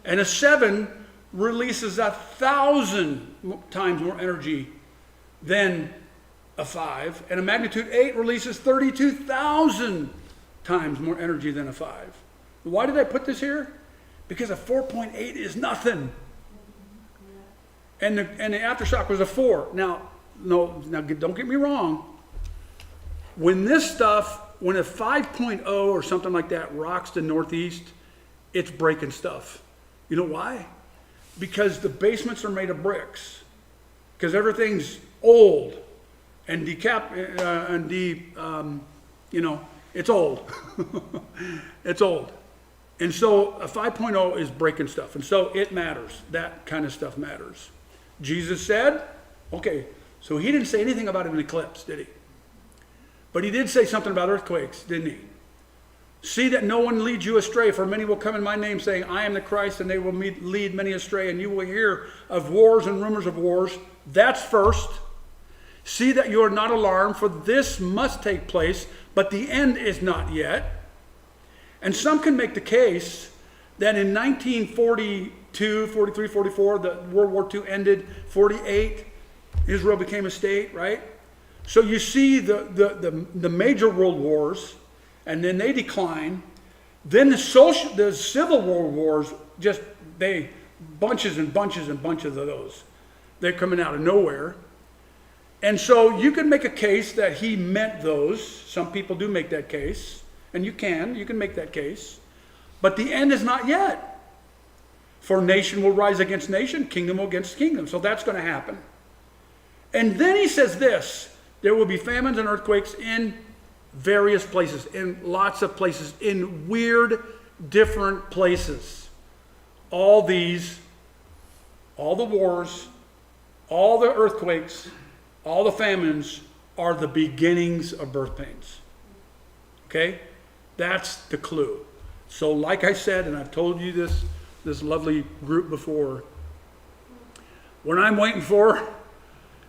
And a 7 releases 1,000 times more energy than a 5. And a magnitude 8 releases 32,000 times more energy than a 5. Why did I put this here? Because a 4.8 is nothing. And the aftershock was a 4. Now, don't get me wrong. When a 5.0 or something like that rocks the Northeast, it's breaking stuff. You know why? Because the basements are made of bricks. Because everything's old and it's old. It's old. And so a 5.0 is breaking stuff. And so it matters. That kind of stuff matters. Jesus said, okay, so he didn't say anything about an eclipse, did he? But he did say something about earthquakes, didn't he? See that no one leads you astray, for many will come in my name saying, I am the Christ, and they will lead many astray, and you will hear of wars and rumors of wars. That's first. See that you are not alarmed, for this must take place, but the end is not yet. And some can make the case that in 1942, 43, 44, the World War II ended, 48, Israel became a state, right? So you see the major world wars, and then they decline. Then the civil world wars, bunches and bunches and bunches of those. They're coming out of nowhere. And so you can make a case that he meant those. Some people do make that case. And you can make that case. But the end is not yet. For nation will rise against nation, kingdom against kingdom. So that's going to happen. And then he says this, there will be famines and earthquakes in various places, in lots of places, in weird, different places. All the wars, all the earthquakes, all the famines are the beginnings of birth pains. Okay? That's the clue. So like I said, and I've told you this lovely group before, What I'm waiting for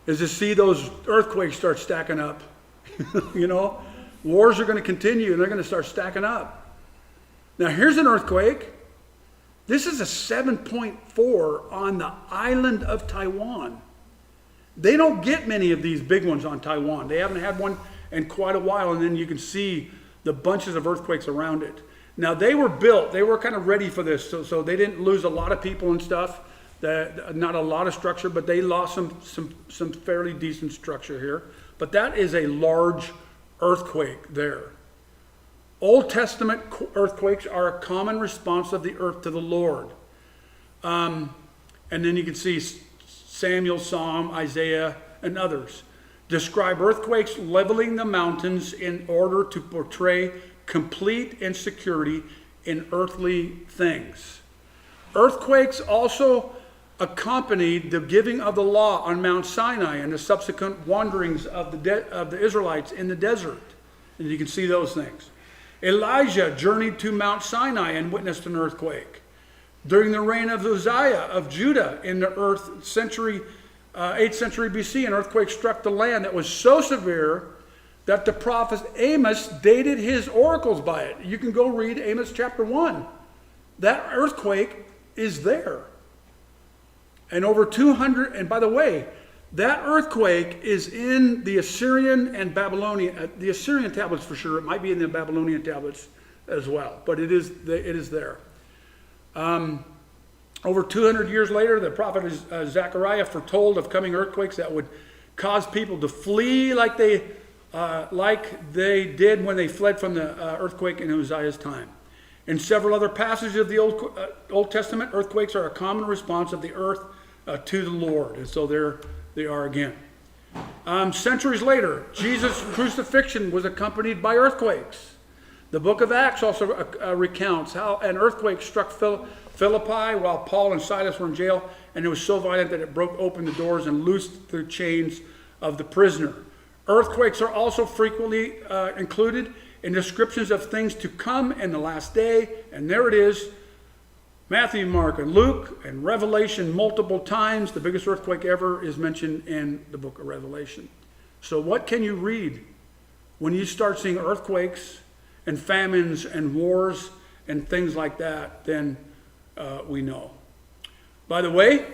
is to see those earthquakes start stacking up. You know, wars are going to continue and they're going to start stacking up. Now here's an earthquake. This is a 7.4 on the island of Taiwan. They don't get many of these big ones on Taiwan. They haven't had one in quite a while, and then you can see the bunches of earthquakes around it. Now they were built, they were kind of ready for this, so they didn't lose a lot of people and stuff, not a lot of structure, but they lost some fairly decent structure here. But that is a large earthquake there. Old Testament earthquakes are a common response of the earth to the Lord. And then you can see Samuel, Psalm, Isaiah, and others describe earthquakes leveling the mountains in order to portray complete insecurity in earthly things. Earthquakes also accompanied the giving of the law on Mount Sinai and the subsequent wanderings of the Israelites in the desert. And you can see those things. Elijah journeyed to Mount Sinai and witnessed an earthquake. During the reign of Uzziah of Judah in the 8th century BC, an earthquake struck the land that was so severe that the prophet Amos dated his oracles by it. You can go read Amos chapter 1. That earthquake is there. And over 200, and by the way, that earthquake is in the Assyrian and Babylonian, the Assyrian tablets for sure. It might be in the Babylonian tablets as well, but it is there. Over 200 years later, the prophet Zechariah foretold of coming earthquakes that would cause people to flee like they did when they fled from the earthquake in Uzziah's time. In several other passages of the Old Testament, earthquakes are a common response of the earth to the Lord. And so there they are again. Centuries later, Jesus' crucifixion was accompanied by earthquakes. The book of Acts also recounts how an earthquake struck Philippi while Paul and Silas were in jail, and it was so violent that it broke open the doors and loosed the chains of the prisoner. Earthquakes are also frequently included in descriptions of things to come in the last day, and there it is. Matthew, Mark, and Luke, and Revelation multiple times. The biggest earthquake ever is mentioned in the book of Revelation. So what can you read when you start seeing earthquakes and famines and wars and things like that? Then we know. By the way,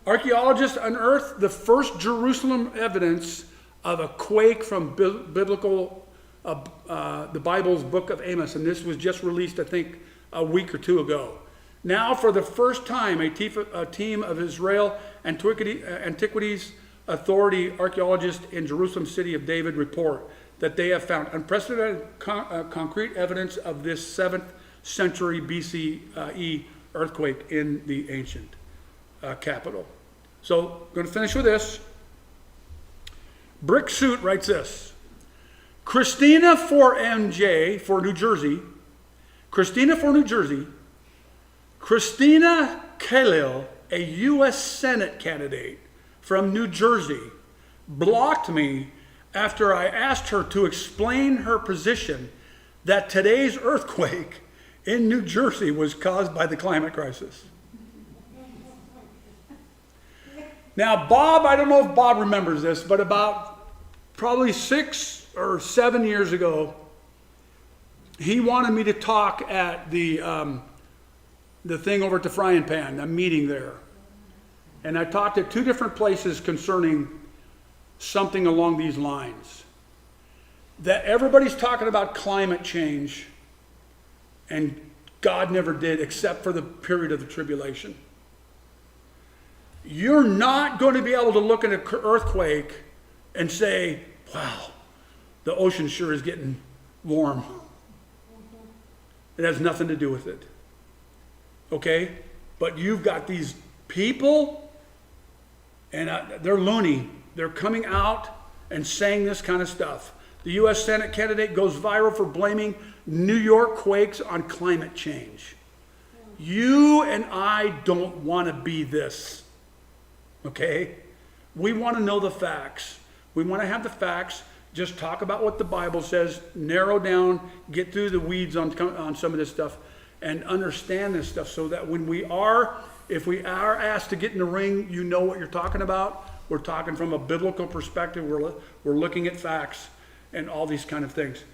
archaeologists unearthed the first Jerusalem evidence of a quake from biblical, the Bible's book of Amos, and this was just released, I think, a week or two ago. Now, for the first time, a team of Israel Antiquities Authority archaeologists in Jerusalem City of David report that they have found unprecedented concrete evidence of this 7th century BCE earthquake in the ancient capital. So, I'm going to finish with this. Brick Suit writes this. Christina for New Jersey. Christina Khalil, a U.S. Senate candidate from New Jersey, blocked me after I asked her to explain her position that today's earthquake in New Jersey was caused by the climate crisis. Now, Bob, I don't know if Bob remembers this, but about probably 6 or 7 years ago, he wanted me to talk at the thing over at the Frying Pan, a meeting there. And I talked at 2 different places concerning something along these lines. That everybody's talking about climate change, and God never did, except for the period of the tribulation. You're not going to be able to look at an earthquake and say, wow, the ocean sure is getting warm. It has nothing to do with it. Okay? But you've got these people, and they're loony. They're coming out and saying this kind of stuff. The U.S. Senate candidate goes viral for blaming New York quakes on climate change. You and I don't want to be this. Okay? We want to know the facts. We want to have the facts. Just talk about what the Bible says, narrow down, get through the weeds on some of this stuff, and understand this stuff so that if we are asked to get in the ring, you know what you're talking about. We're talking from a biblical perspective. We're looking at facts and all these kind of things.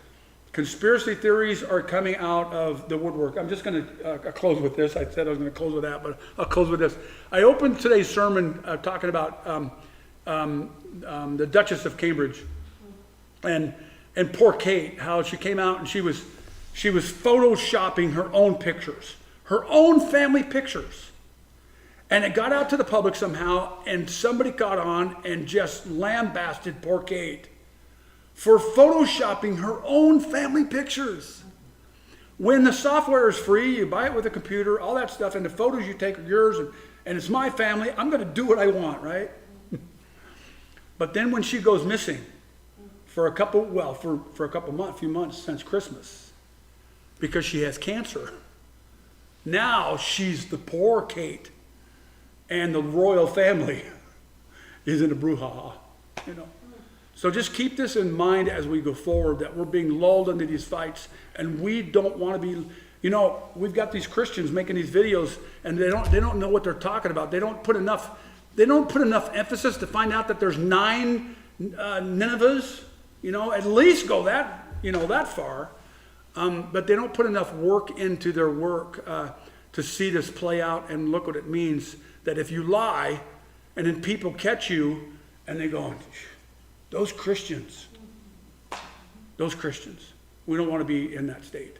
Conspiracy theories are coming out of the woodwork. I'm just going to close with this. I said I was going to close with that, but I'll close with this. I opened today's sermon talking about the Duchess of Cambridge and poor Kate, how she came out and she was photoshopping her own pictures, her own family pictures. And it got out to the public somehow, and somebody got on and just lambasted poor Kate for photoshopping her own family pictures. When the software is free, you buy it with a computer, all that stuff, and the photos you take are yours, and it's my family, I'm going to do what I want, right? But then when she goes missing for a few months since Christmas, because she has cancer, now she's the poor Kate, and the royal family is in a brouhaha, you know. So just keep this in mind as we go forward, that we're being lulled into these fights, and we don't want to be, you know, we've got these Christians making these videos, and they don't know what they're talking about. They don't put enough emphasis to find out that there's 9 Ninevehs, you know, at least go that far. But they don't put enough work into their work to see this play out and look what it means, that if you lie and then people catch you and they go, those Christians, we don't want to be in that state.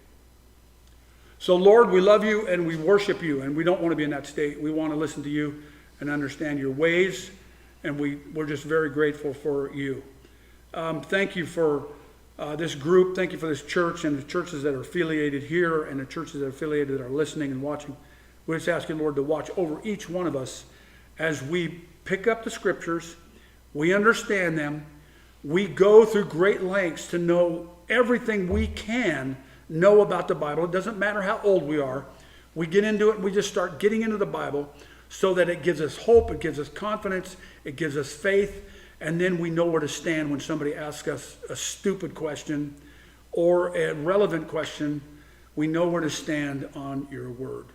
So Lord, we love you and we worship you, and we don't want to be in that state. We want to listen to you and understand your ways, and we're just very grateful for you. Thank you for this group. Thank you for this church and the churches that are affiliated here and the churches that are affiliated that are listening and watching. We just ask you, Lord, to watch over each one of us as we pick up the scriptures, we understand them, we go through great lengths to know everything we can know about the Bible. It doesn't matter how old we are. We get into it and we just start getting into the Bible so that it gives us hope, it gives us confidence, it gives us faith, and then we know where to stand when somebody asks us a stupid question or a relevant question. We know where to stand on your word.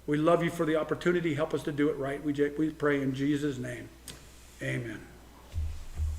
We love you for the opportunity. Help us to do it right. We pray in Jesus' name. Amen.